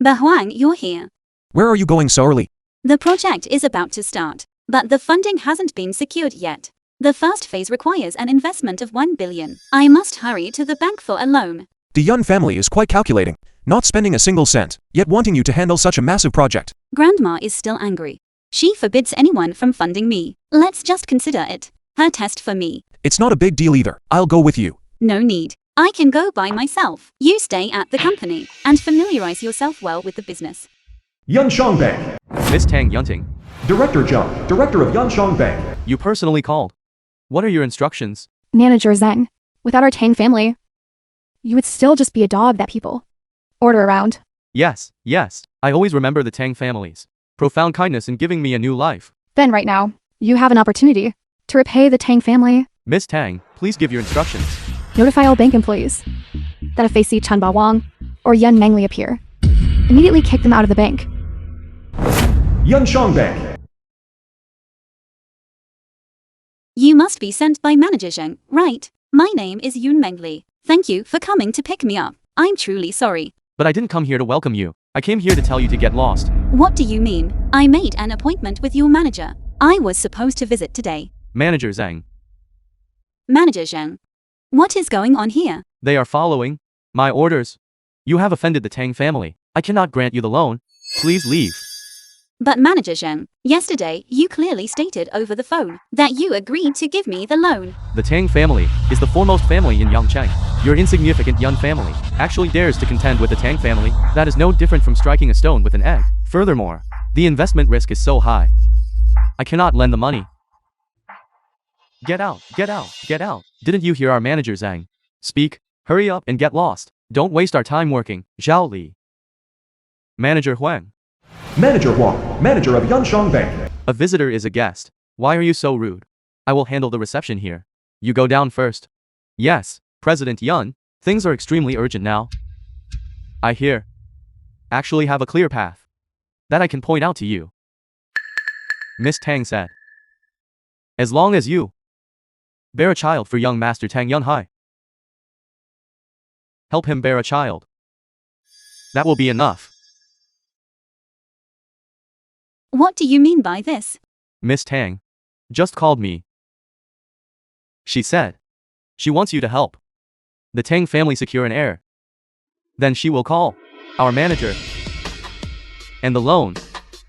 Huang, you're here. where are you going so early? The project is about to start, but the funding hasn't been secured yet. The first phase requires an investment of 1 billion. I must hurry to the bank for a loan. The Yun family is quite calculating, not spending a single cent, yet wanting you to handle such a massive project. Grandma is still angry. She forbids anyone from funding me. Let's just consider it her test for me. It's not a big deal either. I'll go with you. No need. I can go by myself. You stay at the company and familiarize yourself well with the business. Yunshang Bank. Miss Tang Yunting, Director Zhang, Director of Yunshang Bank. you personally called. What are your instructions? Manager Zhang, without our Tang family, you would still just be a dog that people order around. Yes, I always remember the Tang families. Profound kindness in giving me a new life. Then right now, you have an opportunity to repay the Tang family. Miss Tang, please give your instructions. Notify all bank employees that if they see Chan Bawang or Yun Mengli appear, immediately kick them out of the bank. Yunshang Bank. You must be sent by Manager Zheng, right? My name is Yun Mengli. Thank you for coming to pick me up. I'm truly sorry. But I didn't come here to welcome you. I came here to tell you to get lost. What do you mean? I made an appointment with your manager. I was supposed to visit today. Manager Zhang, Manager Zheng. What is going on here? they are following my orders. You have offended the Tang family. I cannot grant you the loan. Please leave. But Manager Zheng, yesterday you clearly stated over the phone that you agreed to give me the loan. The Tang family is the foremost family in Yangcheng. Your insignificant Yun family actually dares to contend with the Tang family. That is no different from striking a stone with an egg. Furthermore, the investment risk is so high. I cannot lend the money. Get out, get out, get out. Didn't you hear our manager Zhang speak? Hurry up and get lost. Don't waste our time working. Zhao Li. Manager Huang. Manager Huang, Manager of Yunshang Bank. A visitor is a guest. Why are you so rude? I will handle the reception here. You go down first. Yes, President Yun, things are extremely urgent now. I hear. Actually have a clear path that I can point out to you. Miss Tang said. As long as you bear a child for young Master Tang Yunhai. Help him bear a child. That will be enough. What do you mean by this? Miss Tang just called me. She said she wants you to help the Tang family secure an heir. Then she will call our manager and the loan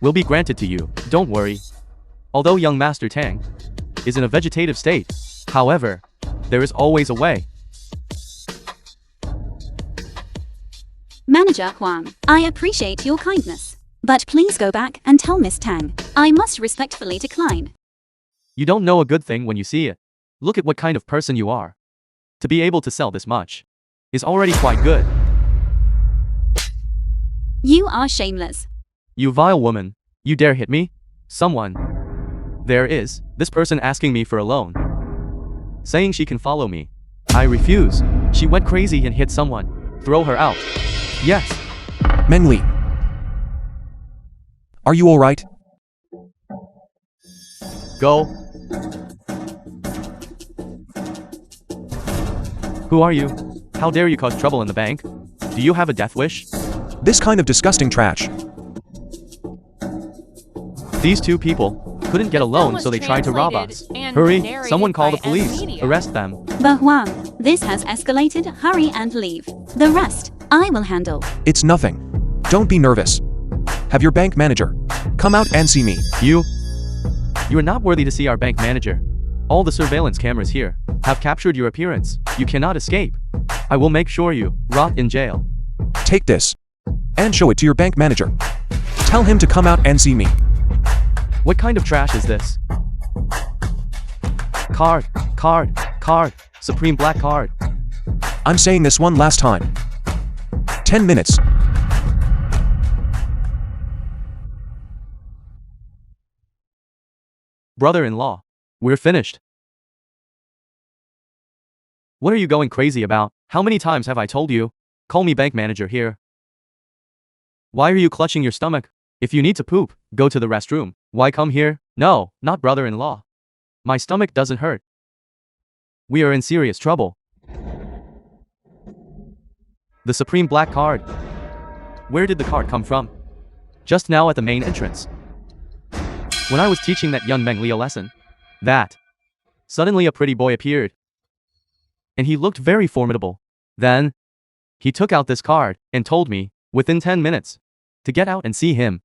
will be granted to you. Don't worry. Although young Master Tang is in a vegetative state, however, there is always a way. Manager Huang, I appreciate your kindness. But please go back and tell Miss Tang. I must respectfully decline. You don't know a good thing when you see it. Look at what kind of person you are. To be able to sell this much is already quite good. You are shameless. You vile woman. You dare hit me? Someone. There is this person asking me for a loan, saying she can follow me. I refuse. She went crazy and hit someone. Throw her out. Yes. Menli, are you alright? Who are you? How dare you cause trouble in the bank? Do you have a death wish? This kind of disgusting trash. These two people couldn't get a loan, so they tried to rob us. Hurry, someone call the police. Arrest them. But Hoàng, this has escalated. Hurry and leave. The rest, I will handle. It's nothing. Don't be nervous. Have your bank manager come out and see me. You are not worthy to see our bank manager. All the surveillance cameras here have captured your appearance. You cannot escape. I will make sure you rot in jail. Take this and show it to your bank manager. Tell him to come out and see me. What kind of trash is this? Card. Supreme black card. I'm saying this one last time. 10 minutes. Brother-in-law, we're finished. What are you going crazy about? How many times have I told you? Call me bank manager here. Why are you clutching your stomach? If you need to poop, go to the restroom. Why come here? No, not brother-in-law. My stomach doesn't hurt. We are in serious trouble. The Supreme Black Card. Where did the card come from? Just now at the main entrance. When I was teaching that young Meng Li a lesson, suddenly a pretty boy appeared. And he looked very formidable. Then, he took out this card and told me, within 10 minutes, to get out and see him.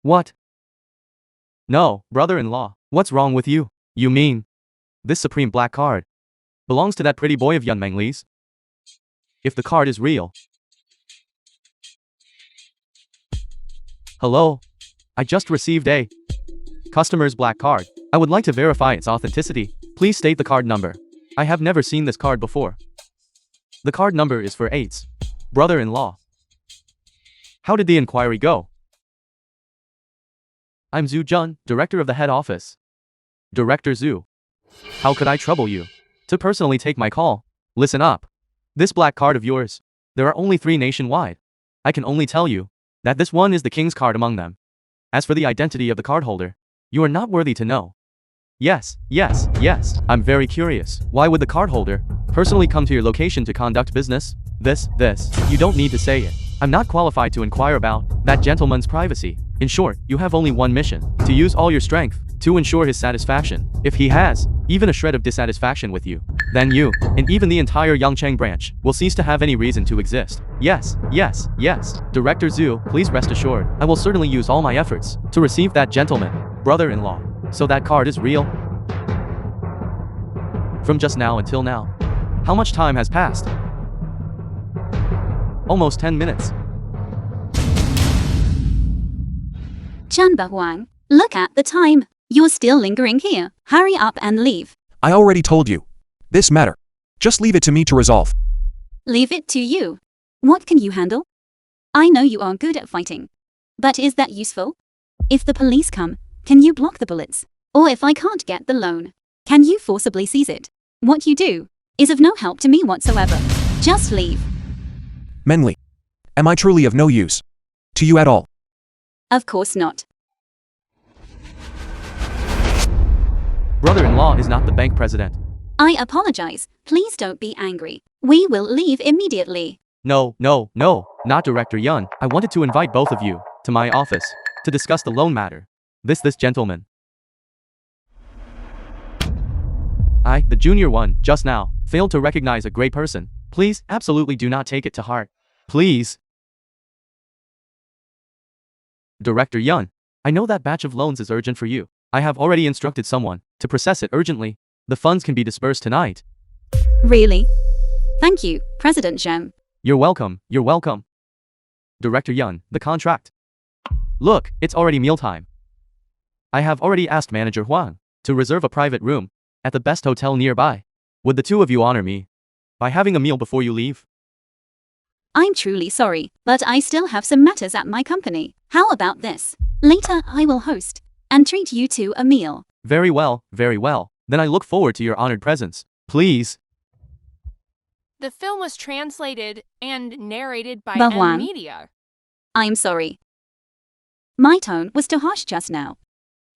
What? No, brother-in-law, what's wrong with you? You mean, this Supreme Black Card belongs to that pretty boy of young Meng Li's? If the card is real. Hello? I just received a customer's black card. I would like to verify its authenticity. Please state the card number. I have never seen this card before. The card number is for 8's brother-in-law. How did the inquiry go? I'm Zhu Jun, director of the head office. Director Zhu. How could I trouble you to personally take my call? Listen up. This black card of yours, there are only 3 nationwide. I can only tell you that this one is the king's card among them. As for the identity of the cardholder, you are not worthy to know. Yes, I'm very curious. Why would the cardholder personally come to your location to conduct business? This, you don't need to say it. I'm not qualified to inquire about that gentleman's privacy. In short, you have only one mission, to use all your strength to ensure his satisfaction. If he has even a shred of dissatisfaction with you, then you, and even the entire Yangcheng branch, will cease to have any reason to exist. Yes. Director Zhu, please rest assured, I will certainly use all my efforts to receive that gentleman, brother-in-law. So that card is real? From just now until now, how much time has passed? Almost 10 minutes. Chanba Hoàng, look at the time. You're still lingering here. Hurry up and leave. I already told you. This matter. Just leave it to me to resolve. Leave it to you. What can you handle? I know you are good at fighting. But is that useful? If the police come, can you block the bullets? Or if I can't get the loan, can you forcibly seize it? What you do is of no help to me whatsoever. Just leave. Meng Li, am I truly of no use to you at all? Of course not. Brother-in-law is not the bank president. I apologize. Please don't be angry. We will leave immediately. No, not Director Yun. I wanted to invite both of you to my office to discuss the loan matter. This gentleman. I, the junior one, just now, failed to recognize a great person. Please, absolutely do not take it to heart. Please. Director Yun, I know that batch of loans is urgent for you. I have already instructed someone to process it urgently. The funds can be dispersed tonight. Really? Thank you, President Zheng. You're welcome. Director Yun, the contract. Look, it's already mealtime. I have already asked Manager Hoàng to reserve a private room at the best hotel nearby. Would the two of you honor me by having a meal before you leave? I'm truly sorry, but I still have some matters at my company. How about this? Later I will host and treat you to a meal. Very well. Then I look forward to your honored presence. Please. The film was translated and narrated by Hoàng, Media. I'm sorry. My tone was too harsh just now.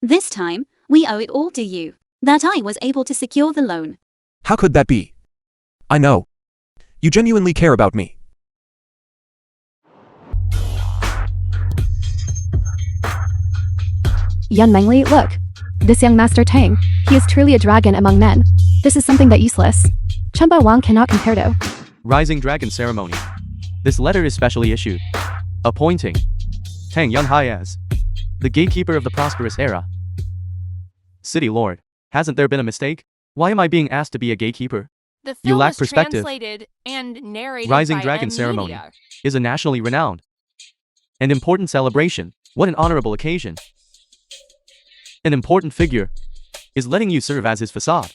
This time, we owe it all to you that I was able to secure the loan. How could that be? I know You genuinely care about me. Young Mengli, look. This young Master Tang, he is truly a dragon among men. This is something that useless Chenba Wang cannot compare to. Rising Dragon Ceremony. This letter is specially issued, appointing Tang Yunhai as the gatekeeper of the prosperous era. City Lord, hasn't there been a mistake? Why am I being asked to be a gatekeeper? The You film lack was perspective. translated and narrated Rising by Dragon M Ceremony Media. is a nationally renowned and important celebration. What an honorable occasion. An important figure is letting you serve as his facade.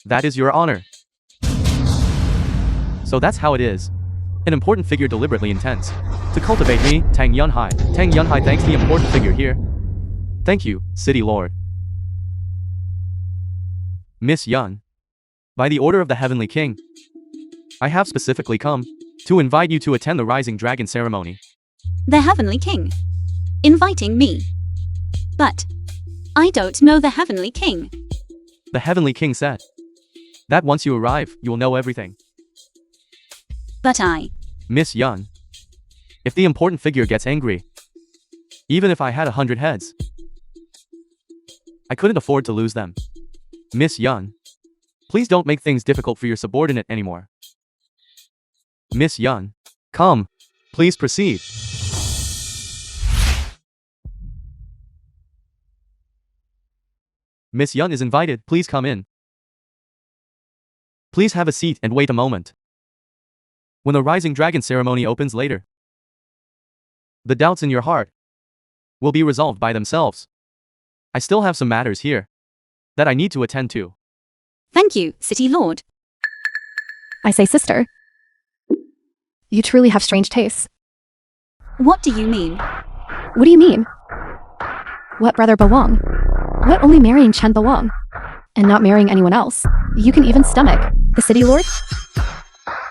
That is your honor. So that's how it is. An important figure deliberately intends to cultivate me, Tang Yunhai. Tang Yunhai thanks the important figure here. Thank you, City Lord. Miss Yun, by the order of the Heavenly King, I have specifically come to invite you to attend the Rising Dragon Ceremony. The Heavenly King. Inviting me. But I don't know the Heavenly King. The Heavenly King said that once you arrive, you will know everything. But I. Miss Yun, if the important figure gets angry, even if I had 100 heads, I couldn't afford to lose them. Miss Yun, please don't make things difficult for your subordinate anymore. Miss Yun, come, please proceed. Miss Yun is invited, please come in. Please have a seat and wait a moment. When the Rising Dragon Ceremony opens later, the doubts in your heart will be resolved by themselves. I still have some matters here that I need to attend to. Thank you, City Lord. I say, sister. You truly have strange tastes. What do you mean? What do you mean? What, Brother Bawang? What, only marrying Chen Bawang? And not marrying anyone else? You can even stomach the City Lord?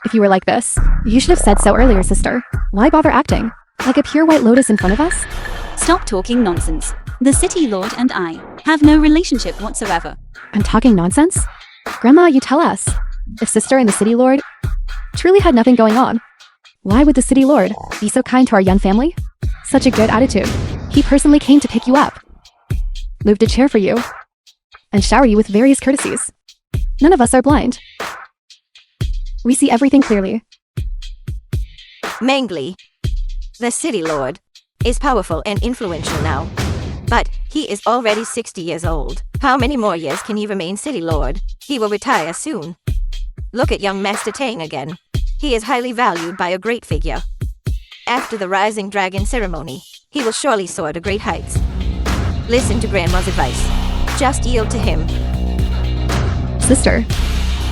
If you were like this, you should have said so earlier, sister. Why bother acting like a pure white lotus in front of us? Stop talking nonsense. The City Lord and I have no relationship whatsoever. I'm talking nonsense? Grandma, you tell us. If sister and the City Lord truly had nothing going on, why would the City Lord be so kind to our Yun family? Such a good attitude. He personally came to pick you up, moved a chair for you, and shower you with various courtesies. None of us are blind. We see everything clearly. Mengli, the City Lord, is powerful and influential now. But he is already 60 years old. How many more years can he remain City Lord? He will retire soon. Look at young Master Tang again. He is highly valued by a great figure. After the Rising Dragon Ceremony, he will surely soar to great heights. Listen to Grandma's advice. Just yield to him. Sister,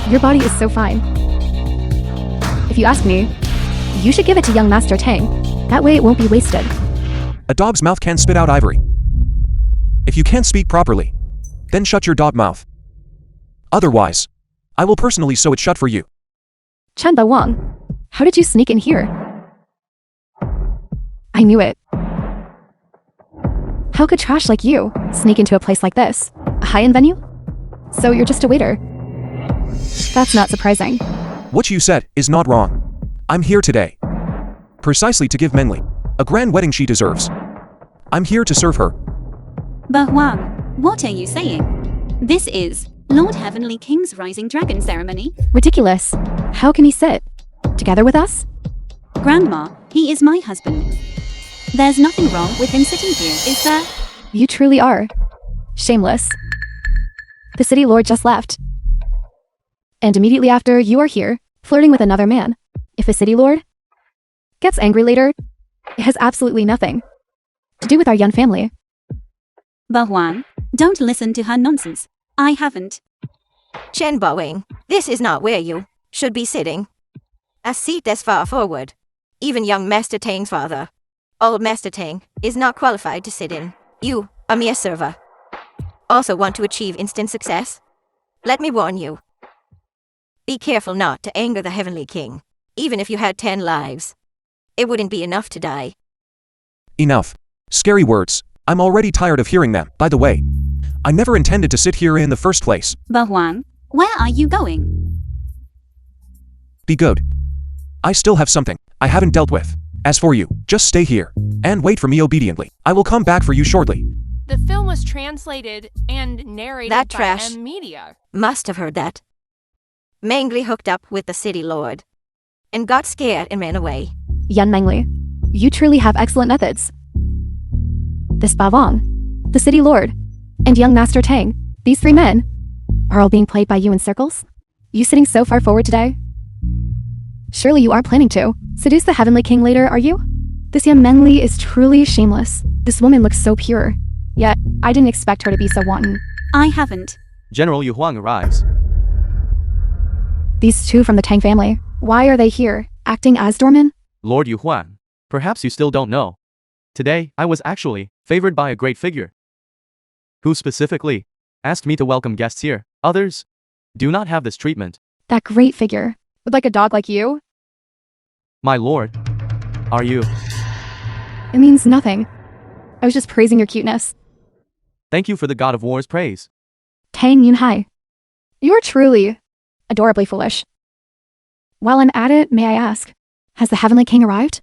your body is so fine. If you ask me, you should give it to young Master Tang. That way it won't be wasted. A dog's mouth can spit out ivory. If you can't speak properly, then shut your dog mouth. Otherwise, I will personally sew it shut for you. Chen Bawang, how did you sneak in here? I knew it. How could trash like you sneak into a place like this? A high-end venue? So you're just a waiter? That's not surprising. What you said is not wrong. I'm here today precisely to give Mengli a grand wedding she deserves. I'm here to serve her. But Hoàng, what are you saying? This is Lord Heavenly King's Rising Dragon Ceremony? Ridiculous. How can he sit together with us? Grandma, he is my husband. There's nothing wrong with him sitting here, is there? You truly are shameless. The City Lord just left. And immediately after, you are here, flirting with another man. If a City Lord gets angry later, it has absolutely nothing to do with our Yun family. But Hoàng, don't listen to her nonsense. I haven't. Chen Bawang, this is not where you should be sitting. A seat that's far forward. Even young Master Tang's father, old Master Tang, is not qualified to sit in. You, a mere server, also want to achieve instant success? Let me warn you. Be careful not to anger the Heavenly King. Even if you had 10 lives, it wouldn't be enough to die. Enough. Scary words. I'm already tired of hearing them. By the way, I never intended to sit here in the first place. But Hoàng, where are you going? Be good. I still have something I haven't dealt with. As for you, just stay here and wait for me obediently. I will come back for you shortly. The film was translated and narrated That by trash. Media. Must have heard that. Mengli hooked up with the city lord and got scared and ran away. Yun Mengli, you truly have excellent methods. This Bavong, the city lord, and young Master Tang, these three men, are all being played by you in circles? You sitting so far forward today? Surely you are planning to seduce the Heavenly King later, are you? This young Mengli is truly shameless. This woman looks so pure. Yet, I didn't expect her to be so wanton. I haven't. General Yu Huang arrives. These two from the Tang family, why are they here, acting as doormen? Lord Yu Huang, perhaps you still don't know. Today, I was actually favored by a great figure. Who specifically asked me to welcome guests here. Others do not have this treatment. That great figure, would like a dog like you? My lord, are you? It means nothing. I was just praising your cuteness. Thank you for the God of War's praise. Tang Yunhai, you are truly adorably foolish. While I'm at it, may I ask, has the Heavenly King arrived?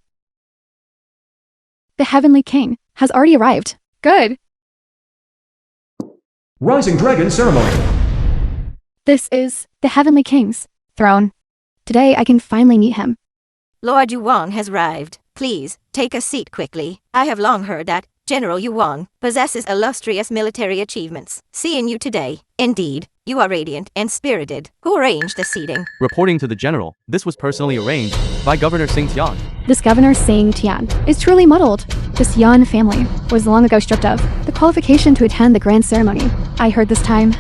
The Heavenly King has already arrived. Good. Rising Dragon Ceremony. This is the Heavenly King's throne. Today I can finally meet him. Lord Yu Wang has arrived. Please, take a seat quickly. I have long heard that General Yu Wang possesses illustrious military achievements. Seeing you today, indeed, you are radiant and spirited. Who arranged the seating? Reporting to the general, this was personally arranged by Governor Sing Tian. This Governor Sing Tian is truly muddled. This Yan family was long ago stripped of the qualification to attend the grand ceremony. I heard this time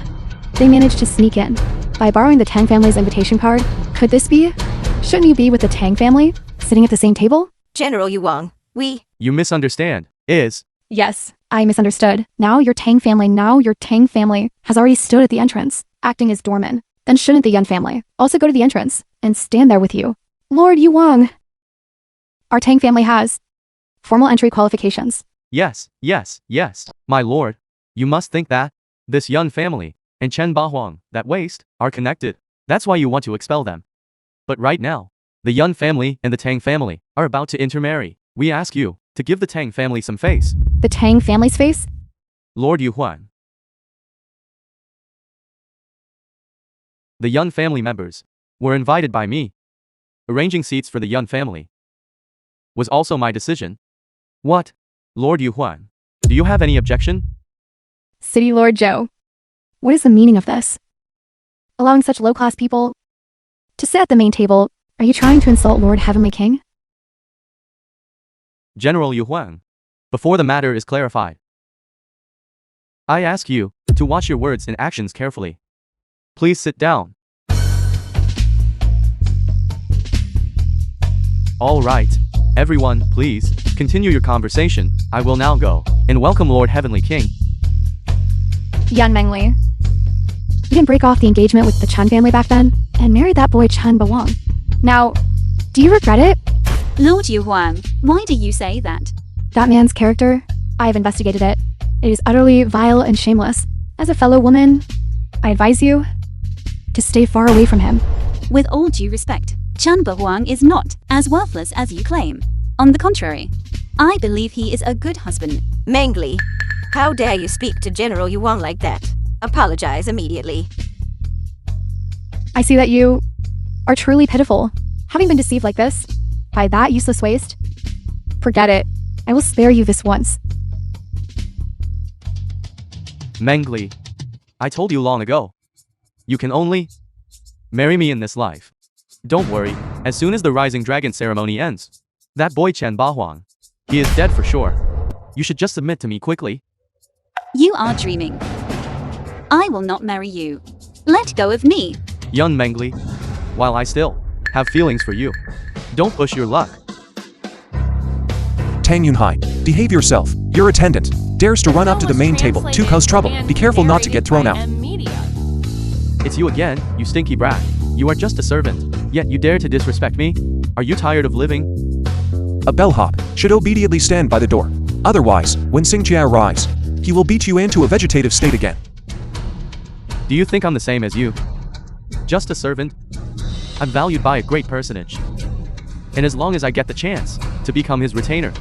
they managed to sneak in by borrowing the Tang family's invitation card. Could this be? Shouldn't you be with the Tang family, sitting at the same table? General Yu Wang, we... You misunderstand. Is Yes, I misunderstood. Now your Tang family has already stood at the entrance, acting as doorman. Then shouldn't the Yun family also go to the entrance and stand there with you? Lord Yu Wang, our Tang family has formal entry qualifications. yes, my lord. You must think that this Yun family and Chen Bahuang, that waste, are connected. That's why you want to expel them. But right now, the Yun family and the Tang family are about to intermarry. We ask you to give the Tang family some face. The Tang family's face? Lord Yu Huan. The Yun family members were invited by me. Arranging seats for the Yun family was also my decision. What? Lord Yu Huan, do you have any objection? City Lord Zhou, what is the meaning of this? Allowing such low-class people to sit at the main table, are you trying to insult Lord Heavenly King? General Yu Huang, before the matter is clarified, I ask you to watch your words and actions carefully. Please sit down. All right. Everyone, please, continue your conversation. I will now go and welcome Lord Heavenly King. Yan Mengli, you can break off the engagement with the Chen family back then and marry that boy Chen Bawang. Now, do you regret it? Lord Yu Huang, why do you say that? That man's character, I have investigated it. It is utterly vile and shameless. As a fellow woman, I advise you to stay far away from him. With all due respect, Chen Huang is not as worthless as you claim. On the contrary, I believe he is a good husband. Mengli, how dare you speak to General Yu Wang like that? Apologize immediately. I see that you are truly pitiful, having been deceived like this by that useless waste. Forget it. I will spare you this once. Mengli, I told you long ago. You can only marry me in this life. Don't worry, as soon as the Rising Dragon ceremony ends, that boy Chen Bahuang, he is dead for sure. You should just submit to me quickly. You are dreaming. I will not marry you. Let go of me. Young Mengli, while I still have feelings for you, don't push your luck. Tang Yunhai, behave yourself. Your attendant dares to run up to the main table to cause trouble. Be careful not to get thrown out. It's you again, you stinky brat. You are just a servant, yet you dare to disrespect me? Are you tired of living? A bellhop should obediently stand by the door. Otherwise, when Xingjia arrives, he will beat you into a vegetative state again. Do you think I'm the same as you? Just a servant? I'm valued by a great personage. And as long as I get the chance to become his retainer,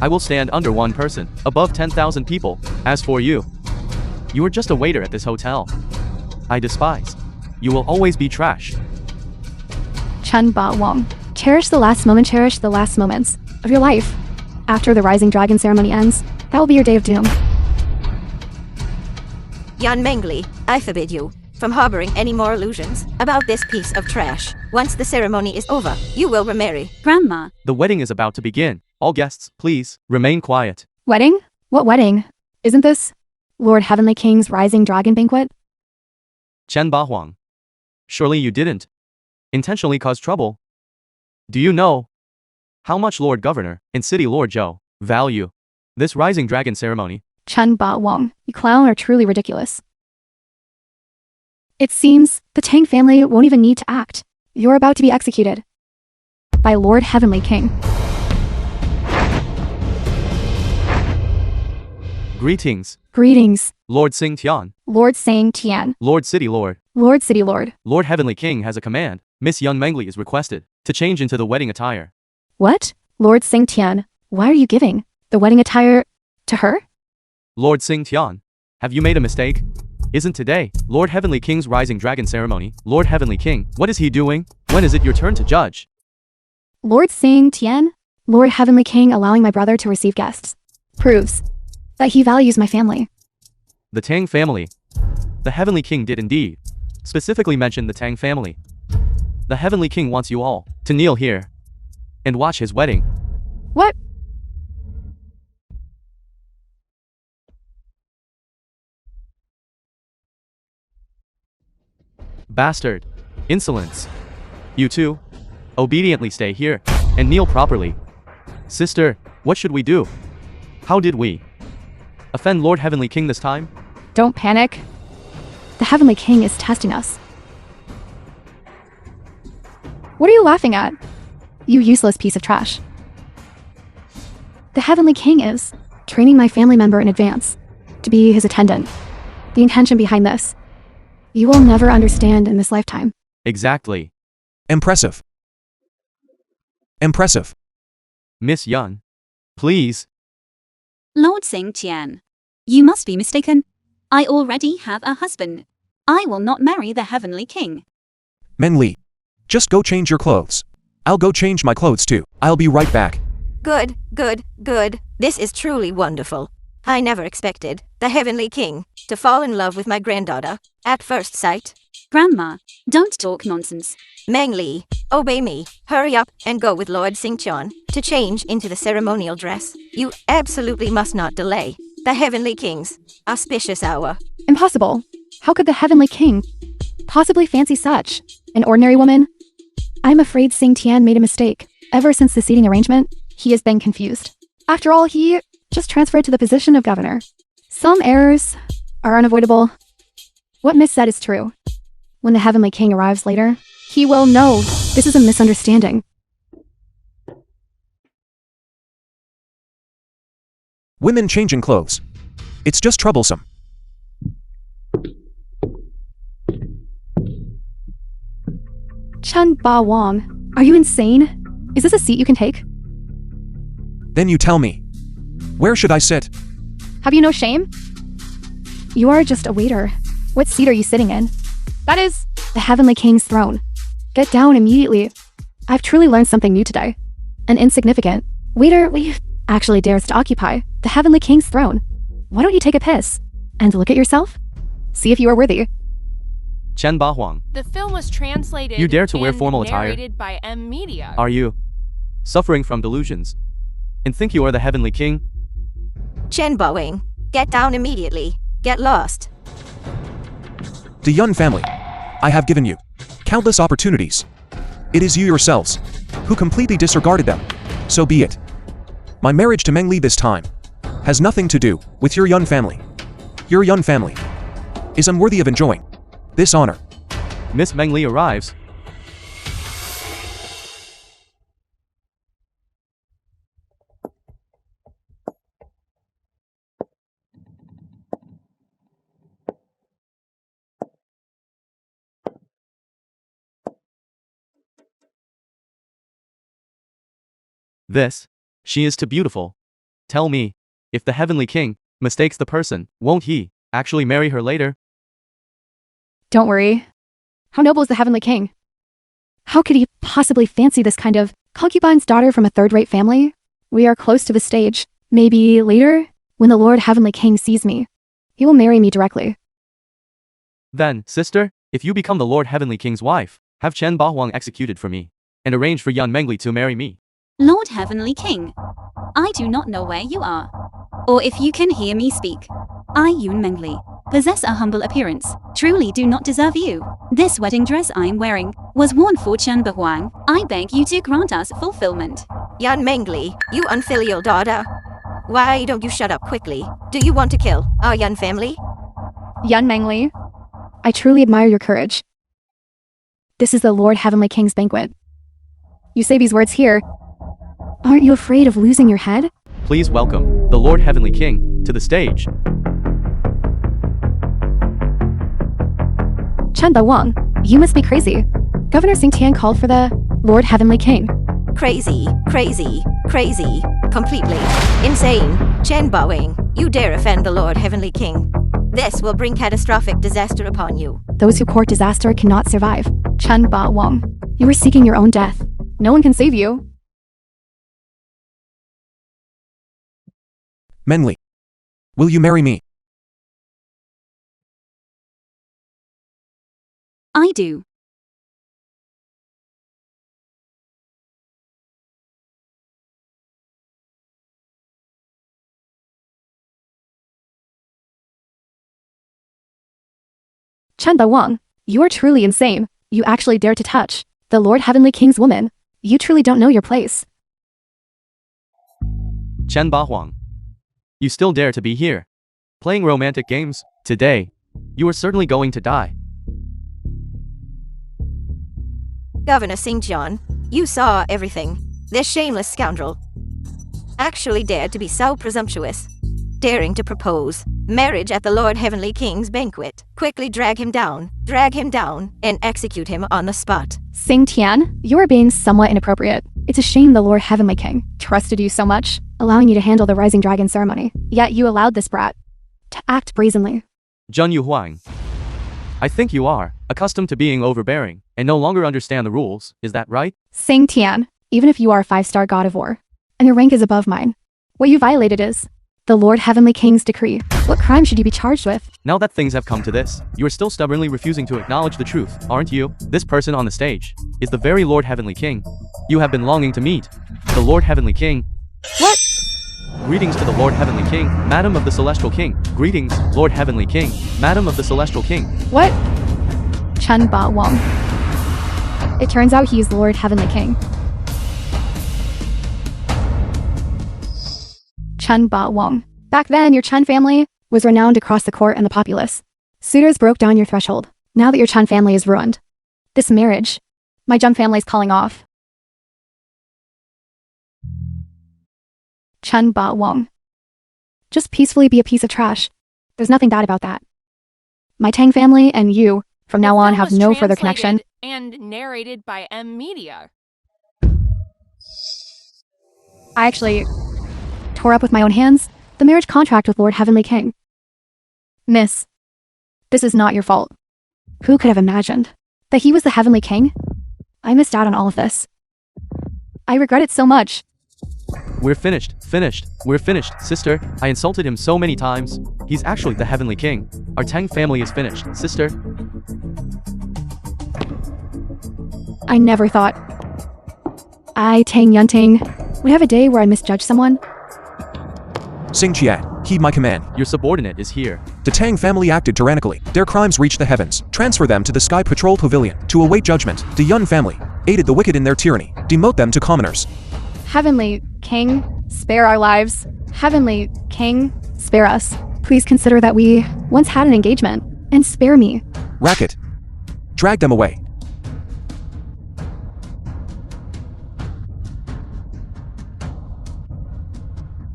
I will stand under one person, above 10,000 people. As for you, you are just a waiter at this hotel. I despise. You will always be trash. Chen Ba Wang. Cherish the last moments of your life. After the Rising Dragon ceremony ends, that will be your day of doom. Yan Mengli, I forbid you from harboring any more illusions about this piece of trash. Once the ceremony is over, you will remarry. Grandma, The wedding is about to begin. All guests, please, remain quiet. Wedding? What wedding? Isn't this Lord Heavenly King's Rising Dragon banquet? Chen Ba Huang. Surely you didn't intentionally cause trouble. Do you know how much Lord Governor and City Lord Zhou value this Rising Dragon ceremony? Chen Ba Wang, you clown are truly ridiculous. It seems the Tang family won't even need to act. You're about to be executed by Lord Heavenly King. Greetings, Greetings, Lord Sing Tian, Lord Sang Tian, Lord City Lord. Lord City Lord. Lord Heavenly King has a command. Miss Yun Mengli is requested to change into the wedding attire. What? Lord Sang Tian, why are you giving the wedding attire to her? Lord Sing Tian, have you made a mistake? Isn't today Lord Heavenly King's Rising Dragon ceremony? Lord Heavenly King, what is he doing? When is it your turn to judge? Lord Sang Tian, Lord Heavenly King allowing my brother to receive guests proves that he values my family. The Tang family. The Heavenly King did indeed specifically mention the Tang family. The Heavenly King wants you all to kneel here and watch his wedding. What? Bastard. Insolence. You two, obediently stay here and kneel properly. Sister, what should we do? How did we offend Lord Heavenly King this time? Don't panic. The Heavenly King is testing us. What are you laughing at? You useless piece of trash. The Heavenly King is training my family member in advance to be his attendant. The intention behind this, you will never understand in this lifetime. Exactly. Impressive. Impressive. Miss Yun. Please. Lord Sing Tian, you must be mistaken. I already have a husband. I will not marry the Heavenly King. Meng Li, just go change your clothes. I'll go change my clothes too. I'll be right back. Good, good, good. This is truly wonderful. I never expected the Heavenly King to fall in love with my granddaughter at first sight. Grandma, don't talk nonsense. Meng Li, obey me. Hurry up and go with Lord Xingqian to change into the ceremonial dress. You absolutely must not delay the Heavenly King's auspicious hour. Impossible. How could the Heavenly King possibly fancy such an ordinary woman? I'm afraid Sing Tian made a mistake. Ever since the seating arrangement, he has been confused. After all, he just transferred to the position of governor. Some errors are unavoidable. What Miss said is true. When the Heavenly King arrives later, he will know this is a misunderstanding. Women changing clothes. It's just troublesome. Chen Ba Wang, are you insane? Is this a seat you can take? Then you tell me. Where should I sit? Have you no shame? You are just a waiter. What seat are you sitting in? That is the Heavenly King's throne. Get down immediately. I've truly learned something new today. An insignificant waiter actually dares to occupy the Heavenly King's throne. Why don't you take a piss and look at yourself? See if you are worthy. Chen Ba Huang. The film was translated You dare to wear and formal attire? narrated by M Media. Are you suffering from delusions and think you are the Heavenly King? Chen Bowing, get down immediately. Get lost. The Yun family. I have given you countless opportunities. It is you yourselves who completely disregarded them. So be it. My marriage to Meng Li this time has nothing to do with your Yun family. Your Yun family is unworthy of enjoying this honor. Miss Meng Li arrives. This. She is too beautiful. Tell me, if the Heavenly King mistakes the person, won't he actually marry her later? Don't worry. How noble is the Heavenly King? How could he possibly fancy this kind of concubine's daughter from a third-rate family? We are close to the stage. Maybe later, when the Lord Heavenly King sees me, he will marry me directly. Then, sister, if you become the Lord Heavenly King's wife, have Chen Bahwang executed for me, and arrange for Yan Mengli to marry me. Lord Heavenly King, I do not know where you are, or if you can hear me speak. I, Yun Mengli, possess a humble appearance, truly do not deserve you. This wedding dress I am wearing was worn for Chen Bahwang. I beg you to grant us fulfillment. Yan Mengli, you unfilial daughter. Why don't you shut up quickly? Do you want to kill our Yan family? Yan Mengli, I truly admire your courage. This is the Lord Heavenly King's banquet. You say these words here. Aren't you afraid of losing your head? Please welcome the Lord Heavenly King to the stage. Chen Bahwang, you must be crazy. Governor Sing Tian called for the Lord Heavenly King. Crazy, crazy, crazy, completely insane. Chen Bahwang, you dare offend the Lord Heavenly King. This will bring catastrophic disaster upon you. Those who court disaster cannot survive. Chen Bahwang, you are seeking your own death. No one can save you. Mengli, will you marry me? I do. Chen Bahwang, you are truly insane. You actually dare to touch the Lord Heavenly King's woman. You truly don't know your place. Chen Bahwang, you still dare to be here, playing romantic games? Today, you are certainly going to die. Governor Sing Tian, you saw everything. This shameless scoundrel actually dared to be so presumptuous, daring to propose marriage at the Lord Heavenly King's banquet. Quickly drag him down, and execute him on the spot. Sing Tian, you are being somewhat inappropriate. It's a shame the Lord Heavenly King trusted you so much, allowing you to handle the Rising Dragon ceremony. Yet you allowed this brat to act brazenly. Zheng Yuhuang, I think you are accustomed to being overbearing and no longer understand the rules, is that right? Sing Tian, even if you are a 5-star god of war, and your rank is above mine, what you violated is the Lord Heavenly King's decree. What crime should you be charged with? Now that things have come to this, you are still stubbornly refusing to acknowledge the truth, aren't you? This person on the stage is the very Lord Heavenly King you have been longing to meet. The Lord Heavenly King. What? Greetings to the Lord Heavenly King, Madam of the Celestial King. Greetings, Lord Heavenly King, Madam of the Celestial King. What? Chen Bahwang. It turns out he is Lord Heavenly King. Chen Bahwang. Back then, your Chen family was renowned across the court and the populace. Suitors broke down your threshold. Now that your Chen family is ruined, this marriage, my Chen family is calling off. Chen Bahwang. Just peacefully be a piece of trash. There's nothing bad about that. My Tang family and you, from now on, have no further connection. And narrated by M Media. I actually tore up with my own hands the marriage contract with Lord Heavenly King. Miss, this is not your fault. Who could have imagined that he was the Heavenly King? I missed out on all of this. I regret it so much. We're finished, we're finished, sister. I insulted him so many times. He's actually the Heavenly King. Our Tang family is finished, sister. I never thought I, Tang Yunting, would have a day where I misjudge someone. Sing Chiat, heed my command. Your subordinate is here. The Tang family acted tyrannically. Their crimes reached the heavens. Transfer them to the Sky Patrol Pavilion to await judgment. The Yun family aided the wicked in their tyranny. Demote them to commoners. Heavenly King, spare our lives. Heavenly King, spare us. Please consider that we once had an engagement, and spare me. Racket. Drag them away.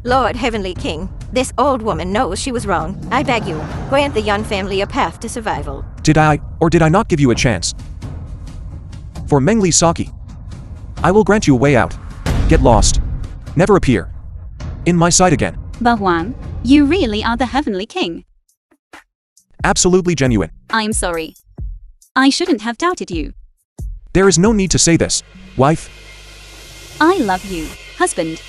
Lord Heavenly King, this old woman knows she was wrong. I beg you, grant the Yun family a path to survival. Did I, or did I not give you a chance? For Mengli Saki, I will grant you a way out. Get lost. never appear in my sight again. But Huang, you really are the heavenly king. Absolutely genuine. I'm sorry. I shouldn't have doubted you. There is no need to say this, wife. I love you, husband.